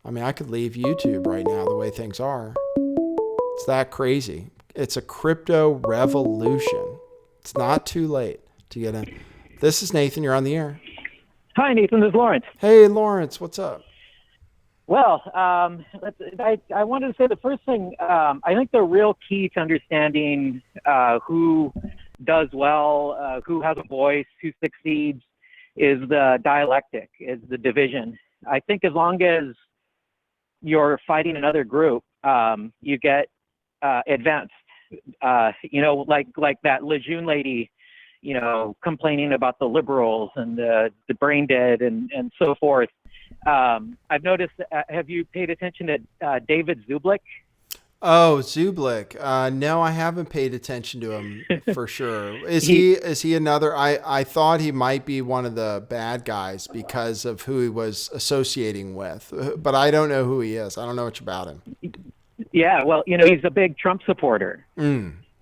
I mean, I could leave YouTube right now the way things are. It's that crazy. It's a crypto revolution. It's not too late to get in. This is Nathan. You're on the air. Hi, Nathan. This is Lawrence. Hey, Lawrence. What's up? Well, I wanted to say the first thing, I think the real key to understanding who does well, who has a voice, who succeeds, is the dialectic, is the division. I think as long as you're fighting another group, you get advanced. Like that Lejeune lady, complaining about the liberals and the brain dead and so forth. I've noticed, have you paid attention to David Zublik? Oh, Zublik. No, I haven't paid attention to him for sure. Is he another? I thought he might be one of the bad guys because of who he was associating with, but I don't know who he is. I don't know much about him. Yeah, well, he's a big Trump supporter.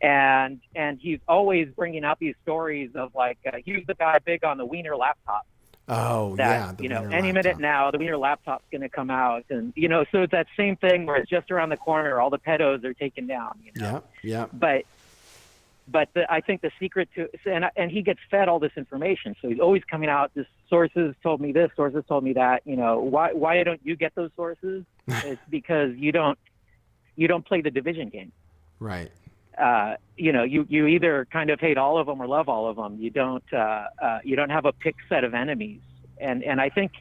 And he's always bringing out these stories of like, he was the guy big on the Wiener laptop. Oh, that, yeah. Any minute now, the Wiener laptop's going to come out. And, so it's that same thing where it's just around the corner, all the pedos are taken down, Yeah. But I think the secret to, and he gets fed all this information. So he's always coming out, this sources told me this, sources told me that, why don't you get those sources? It's because you don't play the division game. Right. You either kind of hate all of them or love all of them. You don't have a pick set of enemies. And I think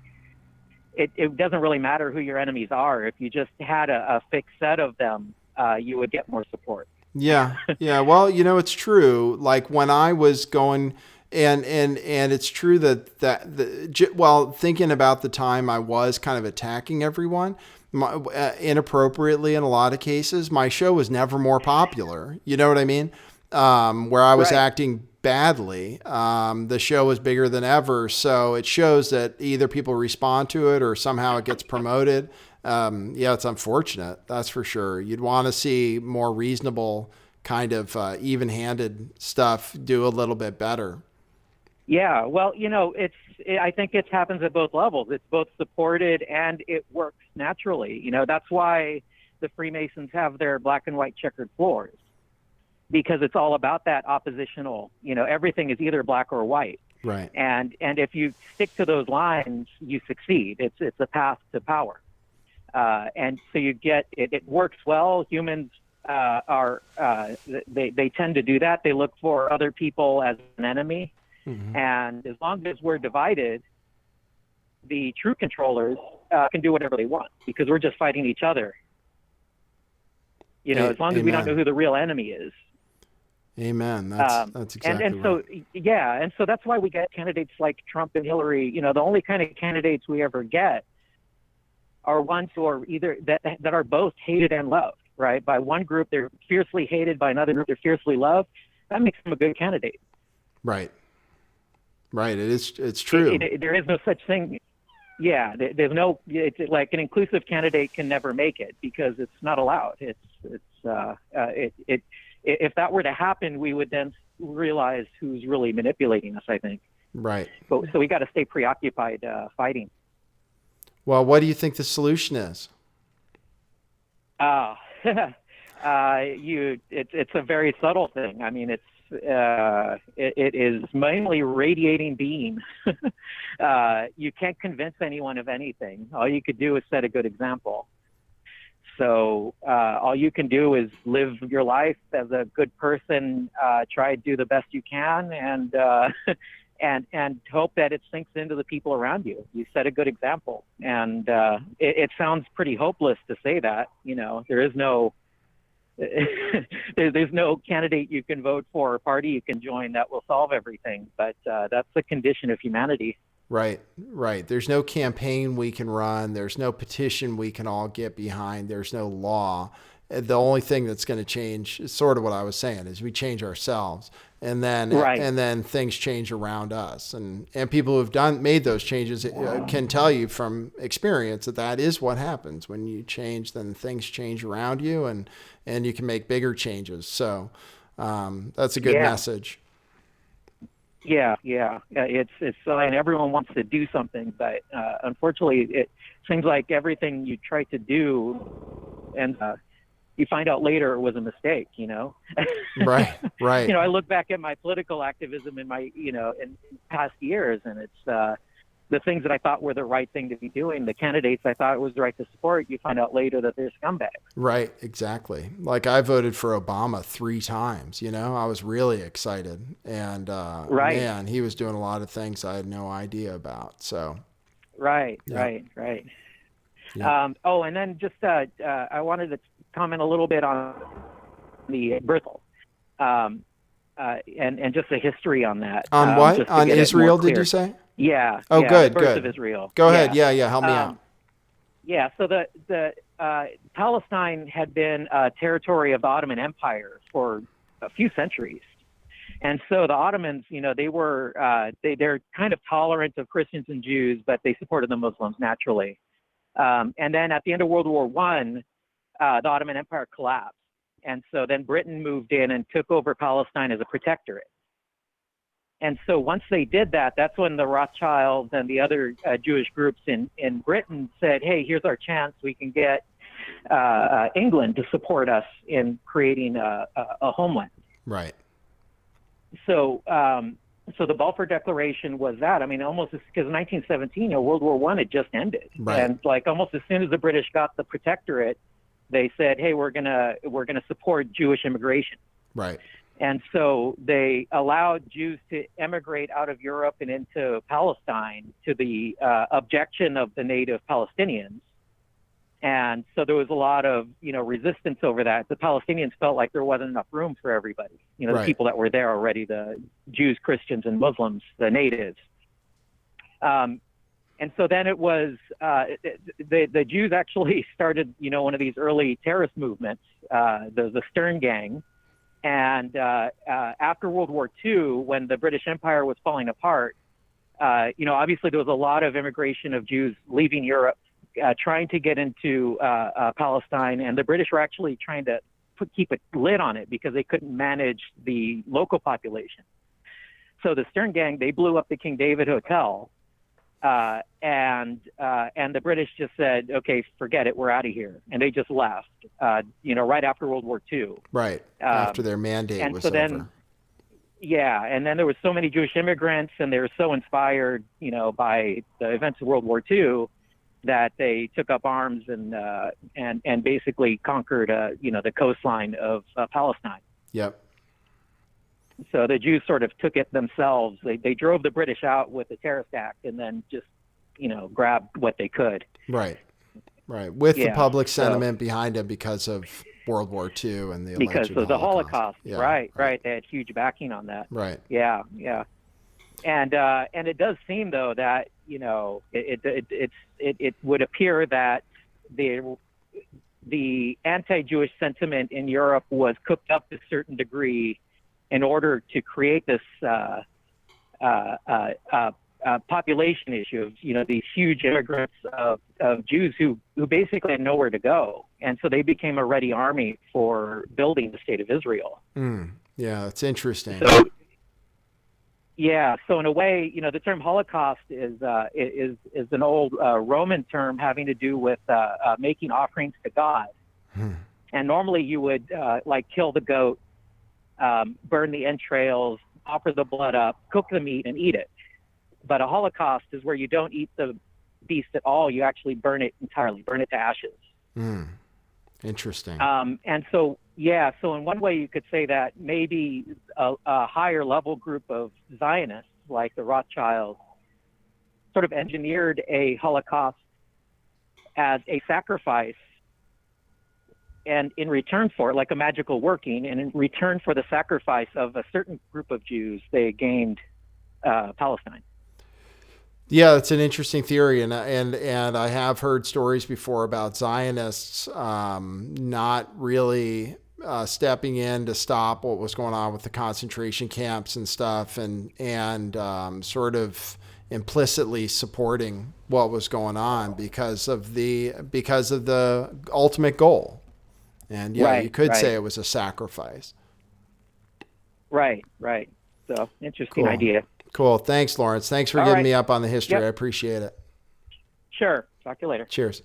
it doesn't really matter who your enemies are. If you just had a fixed set of them, you would get more support. Yeah. Yeah. Well, it's true. Like when I was going and it's true that thinking about the time I was kind of attacking everyone, inappropriately in a lot of cases, my show was never more popular. You know what I mean? Where I was acting badly, the show was bigger than ever. So it shows that either people respond to it or somehow it gets promoted. It's unfortunate. That's for sure. You'd want to see more reasonable kind of even-handed stuff do a little bit better. Yeah, well, I think it happens at both levels. It's both supported and it works naturally. That's why the Freemasons have their black and white checkered floors, because it's all about that oppositional. Everything is either black or white. Right. And if you stick to those lines, you succeed. It's a path to power. And so you get it. It works well. Humans they tend to do that. They look for other people as an enemy. Mm-hmm. And as long as we're divided, the true controllers can do whatever they want, because we're just fighting each other. As long as we don't know who the real enemy is. Amen. That's exactly and so right. Yeah, and so that's why we get candidates like Trump and Hillary. The only kind of candidates we ever get are ones who are either that are both hated and loved, right? By one group they're fiercely hated, by another group they're fiercely loved. That makes them a good candidate. Right. Right. It's true. There is no such thing. Yeah. There's no. It's like an inclusive candidate can never make it because it's not allowed. If that were to happen, we would then realize who's really manipulating us, I think. Right. So we got to stay preoccupied fighting. Well, what do you think the solution is? It's a very subtle thing. I mean, it is mainly radiating beam. You can't convince anyone of anything. All you could do is set a good example. So all you can do is live your life as a good person, try to do the best you can, and hope that it sinks into the people around you. You set a good example. And it sounds pretty hopeless to say that. There is no there's no candidate you can vote for or party you can join that will solve everything. But that's the condition of humanity. Right. There's no campaign we can run. There's no petition we can all get behind. There's no law. The only thing that's going to change is sort of what I was saying, is we change ourselves, and then things change around us. And people who've made those changes can tell you from experience that is what happens when you change. Then things change around you, and you can make bigger changes. So that's a good message. Yeah. It's and everyone wants to do something, but unfortunately, it seems like everything you try to do, and you find out later it was a mistake. Right. I look back at my political activism in my in past years, and it's the things that I thought were the right thing to be doing, the candidates I thought it was the right to support. You find out later that they're scumbags. Right, exactly. Like I voted for Obama 3 times, I was really excited. And man, he was doing a lot of things I had no idea about. So Right. Yeah. And then just I wanted to comment a little bit on the birthel, and just the history on that. On what? On Israel, did you say? Yeah. Oh, good. The birth of Israel. Go ahead. Yeah. Help me out. Yeah. So the Palestine had been a territory of the Ottoman Empire for a few centuries, and so the Ottomans, they were they're kind of tolerant of Christians and Jews, but they supported the Muslims naturally. And then at the end of World War I, the Ottoman Empire collapsed, and so then Britain moved in and took over Palestine as a protectorate. And so once they did that, that's when the Rothschilds and the other Jewish groups in Britain said, hey, here's our chance. We can get England to support us in creating a homeland. Right. So the Balfour Declaration was that. I mean, almost because in 1917, World War I had just ended. Right. And like almost as soon as the British got the protectorate, they said, hey, we're gonna support Jewish immigration. Right. And so they allowed Jews to emigrate out of Europe and into Palestine to the objection of the native Palestinians. And so there was a lot of, resistance over that. The Palestinians felt like there wasn't enough room for everybody. The Right. people that were there already, the Jews, Christians, and Muslims, the natives. And so then it was the Jews actually started, one of these early terrorist movements, the Stern Gang. And after World War II, when the British Empire was falling apart, obviously there was a lot of immigration of Jews leaving Europe, trying to get into Palestine. And the British were actually trying to keep a lid on it because they couldn't manage the local population. So the Stern Gang, they blew up the King David Hotel, and the British just said, okay, forget it, we're out of here, and they just left. Right after World War II. Right after their mandate was over. And then there was so many Jewish immigrants, and they were so inspired, by the events of World War II, that they took up arms and basically conquered, the coastline of Palestine. Yep. So the Jews sort of took it themselves. They drove the British out with the Terrorist Act, and then just, grabbed what they could. Right. With the public sentiment behind them because of World War II and the because of the Holocaust. Yeah, right. They had huge backing on that. Right. Yeah. And it does seem though that it would appear that the anti-Jewish sentiment in Europe was cooked up to a certain degree in order to create this population issue of these huge immigrants of Jews who basically had nowhere to go, and so they became a ready army for building the state of Israel. Yeah, it's interesting. So in a way, the term Holocaust is an old Roman term having to do with making offerings to God. And normally you would kill the goat, burn the entrails, offer the blood up, cook the meat, and eat it. But a Holocaust is where you don't eat the beast at all. You actually burn it entirely, burn it to ashes. Interesting. And so in one way you could say that maybe a higher level group of Zionists, like the Rothschilds, sort of engineered a Holocaust as a sacrifice, and in return for it, like a magical working, and in return for the sacrifice of a certain group of Jews, they gained Palestine. Yeah, that's an interesting theory, and I have heard stories before about Zionists not really stepping in to stop what was going on with the concentration camps and stuff, and sort of implicitly supporting what was going on because of the ultimate goal. And you could say it was a sacrifice. Right. So interesting idea. Cool. Thanks, Lawrence. Thanks for giving me up on the history. I appreciate it. Sure. Talk to you later. Cheers.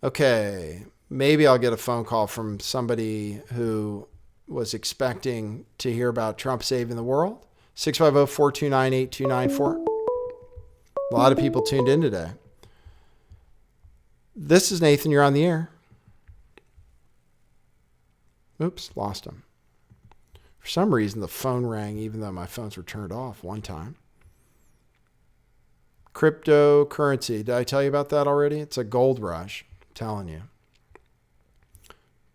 Okay. Maybe I'll get a phone call from somebody who was expecting to hear about Trump saving the world. 650-429-8294. A lot of people tuned in today. This is Nathan. You're on the air. Oops, lost him. For some reason, the phone rang even though my phones were turned off one time. Cryptocurrency. Did I tell you about that already? It's a gold rush. I'm telling you.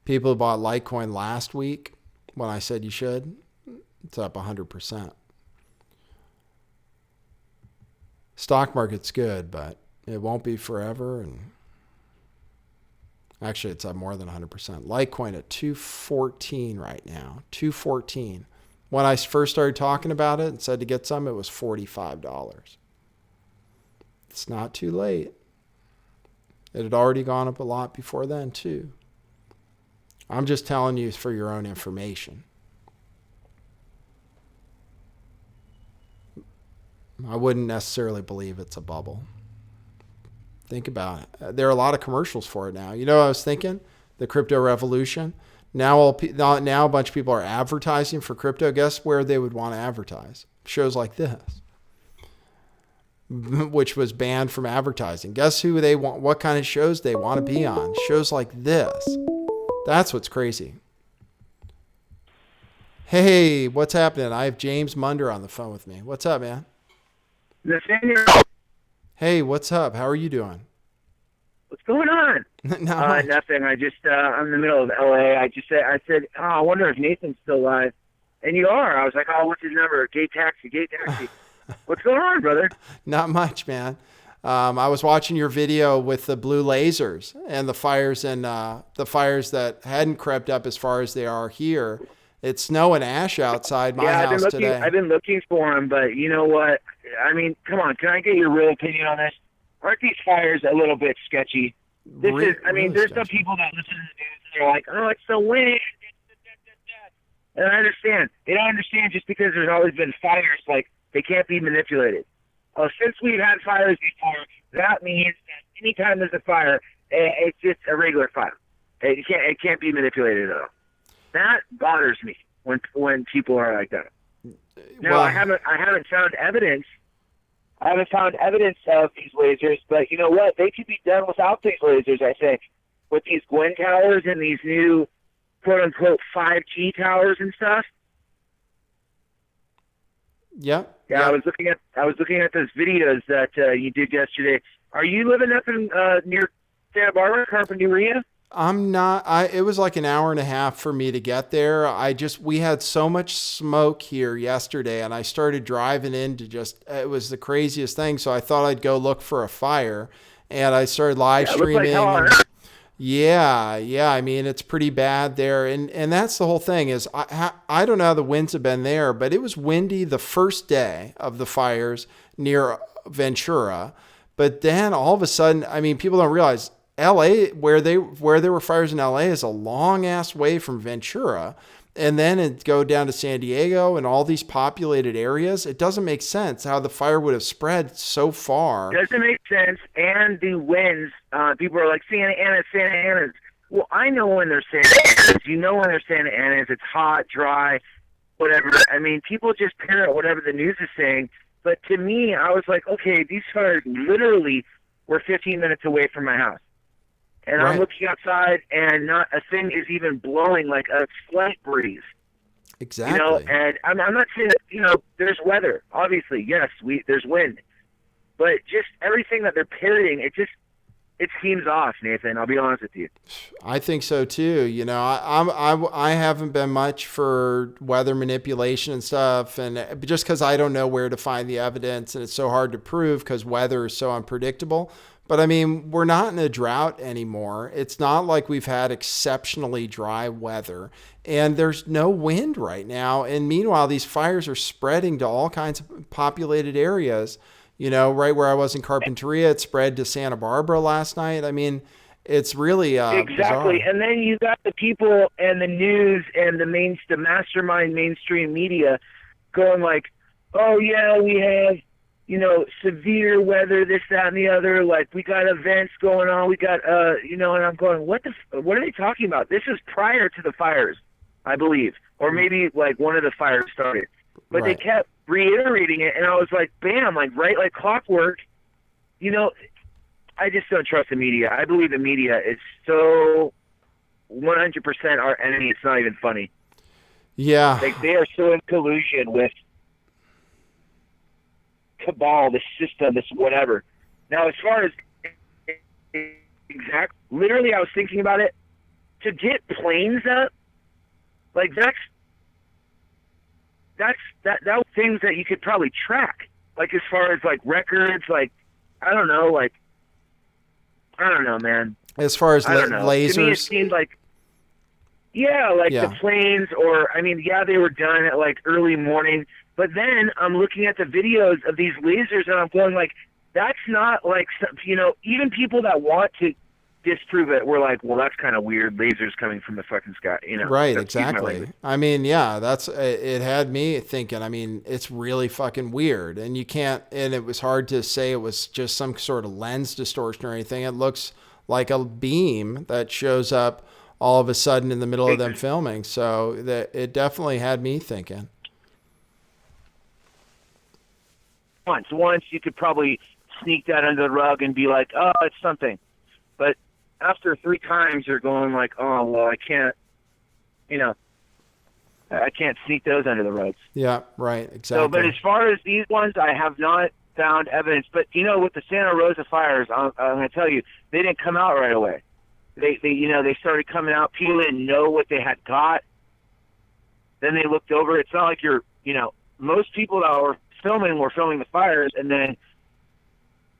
People who bought LiteCoin last week when I said you should, it's up 100%. Stock market's good, but it won't be forever. And actually, it's up more than 100%. LiteCoin at 214 right now. 214. When I first started talking about it and said to get some, it was $45. It's not too late. It had already gone up a lot before then, too. I'm just telling you for your own information. I wouldn't necessarily believe it's a bubble. Think about it. There are a lot of commercials for it now. You know what I was thinking? The crypto revolution. Now a bunch of people are advertising for crypto. Guess where they would want to advertise? Shows like this, which was banned from advertising. Guess who they want? What kind of shows they want to be on? Shows like this. That's what's crazy. Hey, what's happening? I have James Munder on the phone with me. What's up, man? Nathaniel. Hey, what's up? How are you doing? What's going on? Nothing. I'm in the middle of LA. I said, oh, I wonder if Nathan's still alive. And you are. I was like, oh, what's his number? Gay taxi. What's going on, brother? Not much, man. I was watching your video with the blue lasers and the fires that hadn't crept up as far as they are here. It's snow and ash outside my house today. I've been looking for them, but you know what? I mean, come on. Can I get your real opinion on this? Aren't these fires a little bit sketchy? There's some people that listen to the news and they're like, oh, it's the wind. And I understand. They don't understand just because there's always been fires like They can't be manipulated. Since we've had fires before, that means that anytime there's a fire, it's just a regular fire. It can't be manipulated at all. That bothers me when people are like that. Now, Well, I haven't found evidence. I haven't found evidence of these lasers, but you know what? They could be done without these lasers, I think. With these Gwen towers and these new quote-unquote 5G towers and stuff. yeah. Yeah, I was looking at those videos that you did yesterday. Are you living up in near Santa Barbara, Carpinteria? I'm not. It was like an hour and a half for me to get there. We had so much smoke here yesterday, and I started driving in to it was the craziest thing. So I thought I'd go look for a fire, and I started live streaming. Yeah. I mean, it's pretty bad there, and that's the whole thing. Is I don't know how the winds have been there, but it was windy the first day of the fires near Ventura, but then all of a sudden, I mean, people don't realize LA, where there were fires in LA, is a long ass way from Ventura, and then it go down to San Diego and all these populated areas. It doesn't make sense how the fire would have spread so far. Doesn't make sense. And the winds, people are like, Santa Ana. Well, I know when they're Santa Ana. You know when they're Santa Ana. It's hot, dry, whatever. I mean, people just parrot whatever the news is saying. But to me, I was like, okay, these fires literally were 15 minutes away from my house. And Right. I'm looking outside, and not a thing is even blowing, like a slight breeze. Exactly. You know, and I'm not saying that, you know, there's weather. Obviously, yes, there's wind. But just everything that they're parroting, it seems off, Nathan. I'll be honest with you. I think so too. You know, I haven't been much for weather manipulation and stuff, and just because I don't know where to find the evidence, and it's so hard to prove because weather is so unpredictable. But I mean, we're not in a drought anymore. It's not like we've had exceptionally dry weather, and there's no wind right now. And meanwhile, these fires are spreading to all kinds of populated areas. You know, right where I was in Carpinteria, it spread to Santa Barbara last night. I mean, it's really exactly. bizarre. And then you got the people and the news and the mastermind mainstream media going like, oh yeah, we have, you know, severe weather, this, that, and the other. Like, we got events going on. We got, you know, and I'm going, what are they talking about? This is prior to the fires, I believe. Or maybe, like, one of the fires started. But Right. they kept reiterating it, and I was like, bam, like, right, like clockwork. You know, I just don't trust the media. I believe the media is so 100% our enemy. It's not even funny. Yeah. Like, they are so in collusion with cabal, this system, this whatever. Now, as far as literally, I was thinking about it. To get planes up, like that things that you could probably track. Like as far as like records, like I don't know, man. As far as I don't know. lasers, To me, it seemed like the planes, or I mean, yeah, they were done at like early morning. But then I'm looking at the videos of these lasers, and I'm going like, that's not like, you know, even people that want to disprove it were like, well, that's kind of weird. Lasers coming from the fucking sky, you know? right? Excuse my Exactly. language. I mean, yeah, it had me thinking. I mean, it's really fucking weird, and you can't. And it was hard to say it was just some sort of lens distortion or anything. It looks like a beam that shows up all of a sudden in the middle of them filming. So it definitely had me thinking. Once you could probably sneak that under the rug and be like, oh, it's something. But after 3 times, you're going like, oh, well, I can't, you know, I can't sneak those under the rugs. Yeah, right, exactly. So, but as far as these ones, I have not found evidence. But, you know, with the Santa Rosa fires, I'm going to tell you, they didn't come out right away. They started coming out. People didn't know what they had got. Then they looked over. It's not like most people that were filming the fires, and then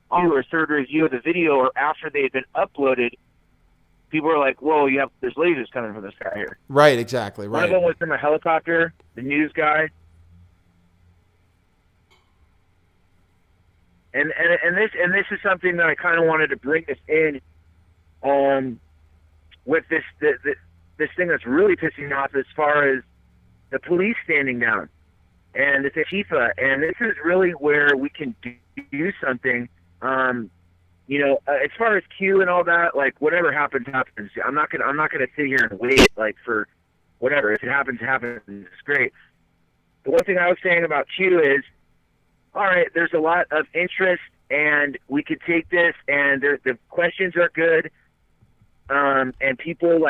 on a third review of the video or after they had been uploaded, people were like, whoa, there's lasers coming from this guy here. Right, exactly, right. One of them was from a helicopter, the news guy. And this is something that I kind of wanted to bring this in with this thing that's really pissing me off as far as the police standing down. and it's Antifa, and this is really where we can do something. As far as Q and all that, like whatever happens, happens. I'm not gonna sit here and wait like for whatever. If it happens, it happens. It's great. The one thing I was saying about Q is, all right, there's a lot of interest, and we could take this, and the questions are good, and people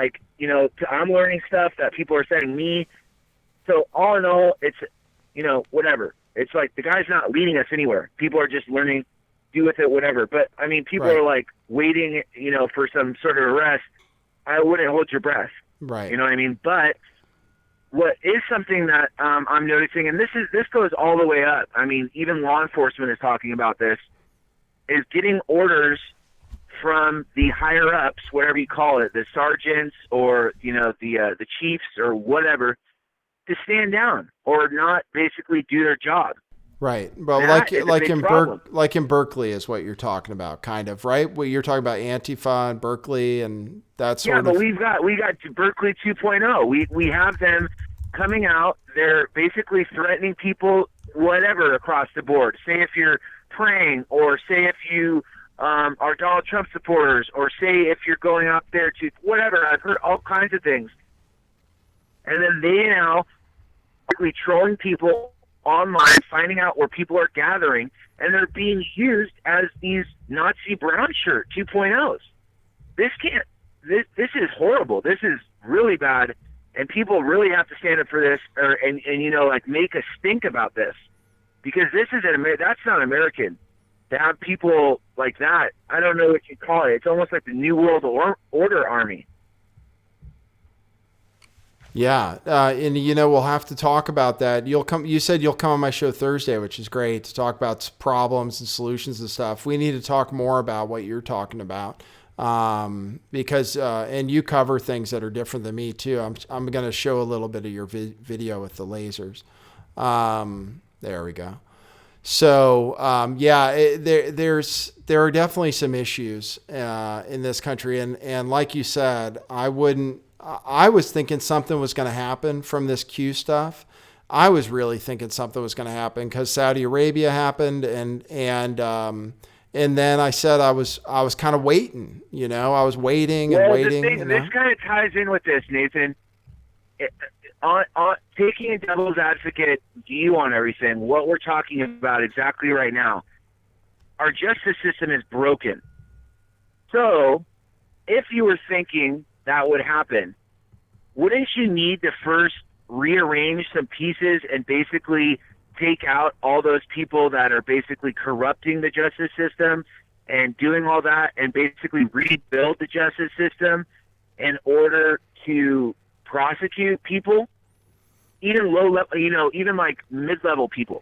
I'm learning stuff that people are sending me. So all in all, it's whatever. It's like the guy's not leading us anywhere. People are just learning. Do with it whatever, but I mean, people Right. are like waiting, for some sort of arrest. I wouldn't hold your breath, Right. you know what I mean? But what is something that I'm noticing, and this goes all the way up. I mean, even law enforcement is talking about this, is getting orders from the higher ups, whatever you call it, the sergeants or the chiefs or whatever, to stand down or not basically do their job. Right. Well, That is a big problem. like in Berkeley is what you're talking about, kind of, right? Well, you're talking about Antifa and Berkeley and that sort Yeah, of. but we got Berkeley 2.0. We have them coming out. They're basically threatening people, whatever, across the board. Say if you're praying, or say if you are Donald Trump supporters, or say if you're going out there to whatever. I've heard all kinds of things. And then they now basically trolling people online, finding out where people are gathering, and they're being used as these Nazi brown shirt 2.0s. This is horrible. This is really bad, and people really have to stand up for this, and make a stink about this, because this is that's not American. To have people like that, I don't know what you call it. It's almost like the New World Order army. Yeah, and we'll have to talk about that. You said you'll come on my show Thursday, which is great, to talk about problems and solutions and stuff. We need to talk more about what you're talking about, because and you cover things that are different than me too. I'm going to show a little bit of your video with the lasers. There we go. So there are definitely some issues in this country, and like you said, I was thinking something was going to happen from this Q stuff. I was really thinking something was going to happen because Saudi Arabia happened, and then I said I was kind of waiting. I was waiting and waiting. This kind of ties in with this, Nathan. On taking a devil's advocate view on everything, what we're talking about exactly right now, our justice system is broken. So, if you were thinking that would happen, wouldn't you need to first rearrange some pieces and basically take out all those people that are basically corrupting the justice system and doing all that, and basically rebuild the justice system in order to prosecute people, even low level, even like mid-level people?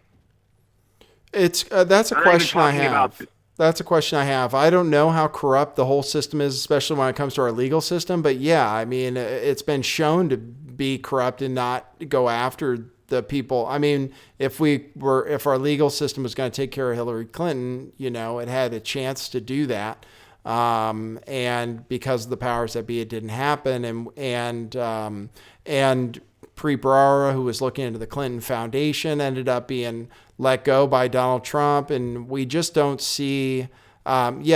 That's a question I have. That's a question I have. I don't know how corrupt the whole system is, especially when it comes to our legal system. But yeah, I mean, it's been shown to be corrupt and not go after the people. I mean, if our legal system was going to take care of Hillary Clinton, it had a chance to do that. And because of the powers that be, it didn't happen. And Preet Bharara, who was looking into the Clinton Foundation, ended up being let go by Donald Trump. And we just don't see, maybe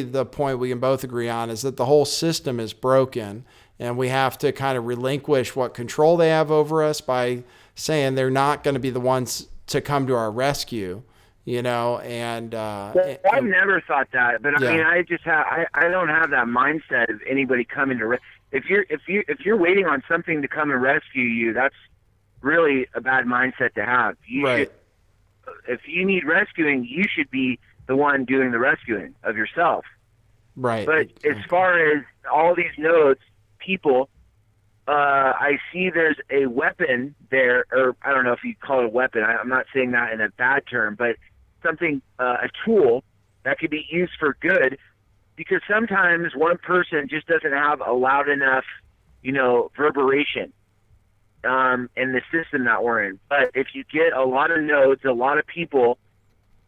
the point we can both agree on is that the whole system is broken, and we have to kind of relinquish what control they have over us by saying they're not going to be the ones to come to our rescue. I've never thought that, but I mean, I don't have that mindset of anybody coming to if you're waiting on something to come and rescue you, that's really a bad mindset to have. If you need rescuing, you should be the one doing the rescuing of yourself. Right. But as far as all these nodes, people, I see there's a weapon there, or I don't know if you call it a weapon. I'm not saying that in a bad term, but something, a tool that could be used for good, because sometimes one person just doesn't have a loud enough, reverberation in the system that we're in. But if you get a lot of nodes, a lot of people,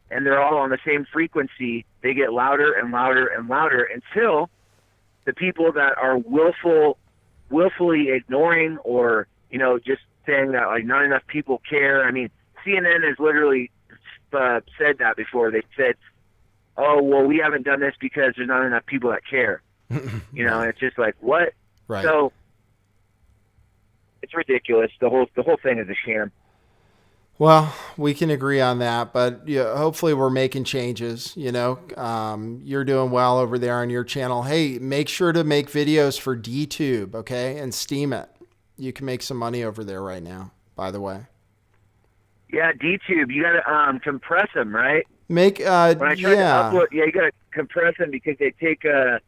and they're all on the same frequency, they get louder and louder and louder until the people that are willfully ignoring or, just saying that like not enough people care. I mean, CNN has literally said that before. They said, "Oh, well, we haven't done this because there's not enough people that care." You know, and it's just like, what? Right. So it's ridiculous. The whole thing is a sham. Well, we can agree on that, but yeah, hopefully we're making changes. You know, you're doing well over there on your channel. Hey, make sure to make videos for DTube, okay, and steam it. You can make some money over there right now, by the way. Yeah, DTube, you gotta compress them, right? Make When I tried to upload, you gotta compress them because they take no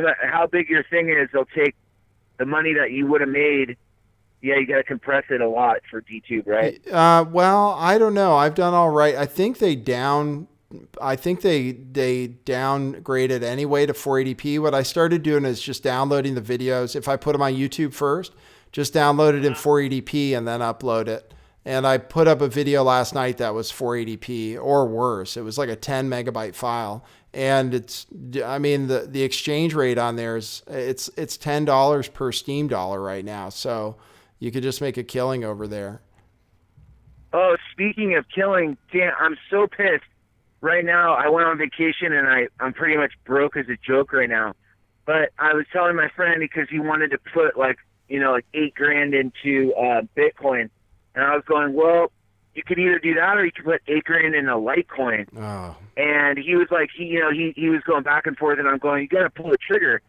matter how big your thing is, they'll take the money that you would have made. Yeah, you gotta compress it a lot for DTube, right? Well, I don't know. I've done all right. I think they downgraded anyway to 480p. What I started doing is just downloading the videos. If I put them on YouTube first, just download it in 480p and then upload it. And I put up a video last night that was 480p or worse. It was like a 10 megabyte file. And the exchange rate on there is it's $10 per Steam dollar right now. So you could just make a killing over there. Oh, speaking of killing, Dan, I'm so pissed. Right now, I went on vacation and I'm pretty much broke as a joke right now. But I was telling my friend because he wanted to put like $8,000 into Bitcoin. And I was going, well, you could either do that or you could put $8,000 in a LiteCoin. Oh. And he was like, he was going back and forth, and I'm going, you got to pull the trigger.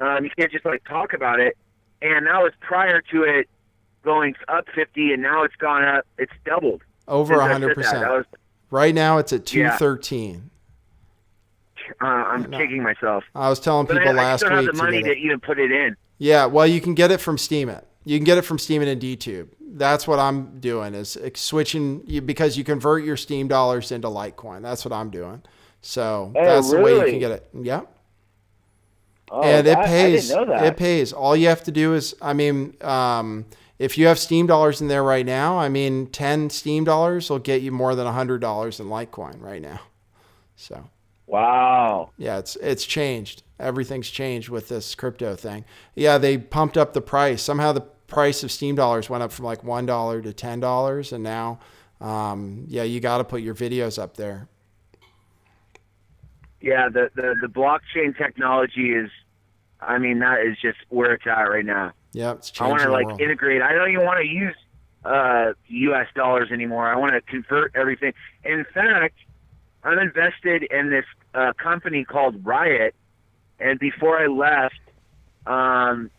You can't just like talk about it. And that was prior to it going up 50, and now it's gone up. It's doubled. Over 100%. Right now it's at 213. I'm kicking myself. I was telling people last week. I still have the money to even put it in. Yeah, well, you can get it from Steam It. You can get it from Steam It and DTube. That's what I'm doing is switching because you convert your Steam dollars into Litecoin. That's what I'm doing. So that's the way you can get it. Yeah. Oh, and it I pays. didn't know that. It pays. All you have to do is, if you have Steam dollars in there right now, 10 Steam dollars will get you more than $100 in Litecoin right now. So. Wow. Yeah, it's changed. Everything's changed with this crypto thing. Yeah, they pumped up the price. Somehow the price of Steam dollars went up from like $1 to $10, and now, you got to put your videos up there. Yeah, the blockchain technology is, that is just where it's at right now. Yeah, it's I want changing to the world. integrate. I don't even want to use U.S. dollars anymore. I want to convert everything. In fact, I'm invested in this company called Riot, and before I left,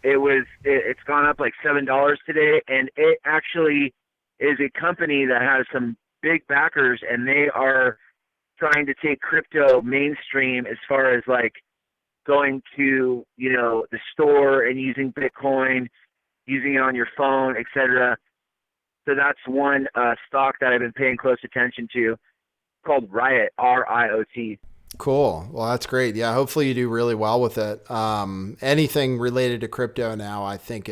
it's gone up like $7 today, and it actually is a company that has some big backers, and they are trying to take crypto mainstream as far as like going to the store and using Bitcoin, using it on your phone, etc. So that's one stock that I've been paying close attention to, called Riot, RIOT. Cool. Well, that's great. Yeah, hopefully you do really well with it. Anything related to crypto now, I think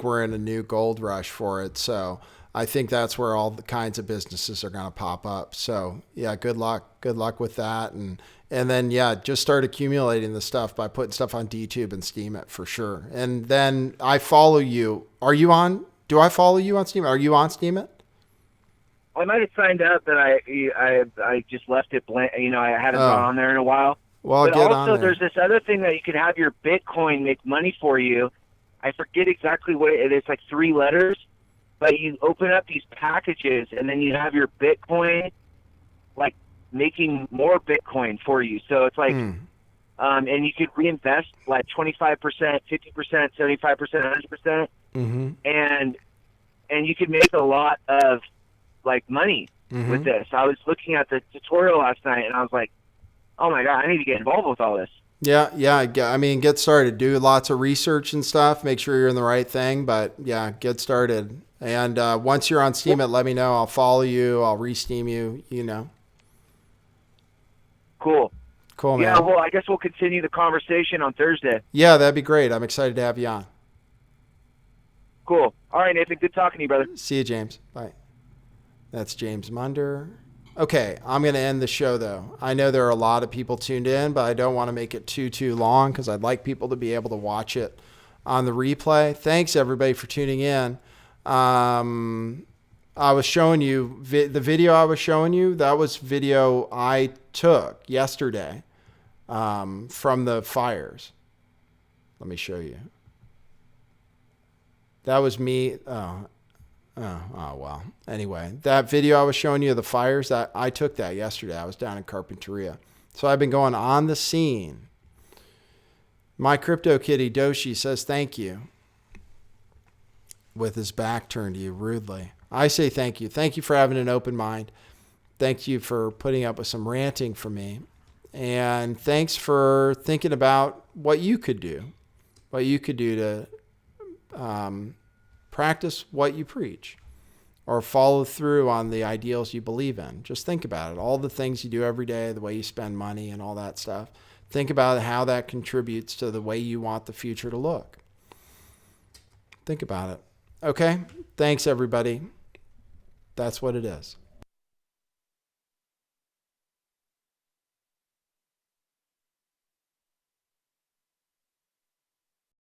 we're in a new gold rush for it. So I think that's where all the kinds of businesses are going to pop up. So yeah, good luck. Good luck with that. And then, just start accumulating the stuff by putting stuff on DTube and Steam It for sure. And then I follow you. Do I follow you on Steam It? Are you on Steam It? I might have signed up, but I just left it blank. I haven't gone on there in a while. Well, but get also, on there. there's this other thing that you can have your Bitcoin make money for you. I forget exactly what it is. It's like 3 letters, but you open up these packages, and then you have your Bitcoin, like making more Bitcoin for you. So it's like, and you could reinvest like 25%, 50%, 75%, 100%, and you could make a lot of like money with this. I was looking at the tutorial last night, and I was like, oh my God, I need to get involved with all this. Yeah. Get started. Do lots of research and stuff. Make sure you're in the right thing. But yeah, get started. And once you're on Steam It, let me know. I'll follow you. I'll re-Steam you. Cool, man. Yeah, well, I guess we'll continue the conversation on Thursday. Yeah, that'd be great. I'm excited to have you on. Cool. All right, Nathan. Good talking to you, brother. See you, James. Bye. That's James Munder. Okay, I'm going to end the show, though. I know there are a lot of people tuned in, but I don't want to make it too long because I'd like people to be able to watch it on the replay. Thanks, everybody, for tuning in. I was showing you the video I was showing you. That was video I took yesterday from the fires. Let me show you. That was me. Oh, well. Anyway, that video I was showing you of the fires, that I took that yesterday. I was down in Carpinteria. So I've been going on the scene. My Crypto Kitty Doshi says thank you, with his back turned to you rudely. I say thank you. Thank you for having an open mind. Thank you for putting up with some ranting from me. And thanks for thinking about what you could do. What you could do to practice what you preach. Or follow through on the ideals you believe in. Just think about it. All the things you do every day, the way you spend money and all that stuff. Think about how that contributes to the way you want the future to look. Think about it. Okay? Thanks, everybody. That's what it is.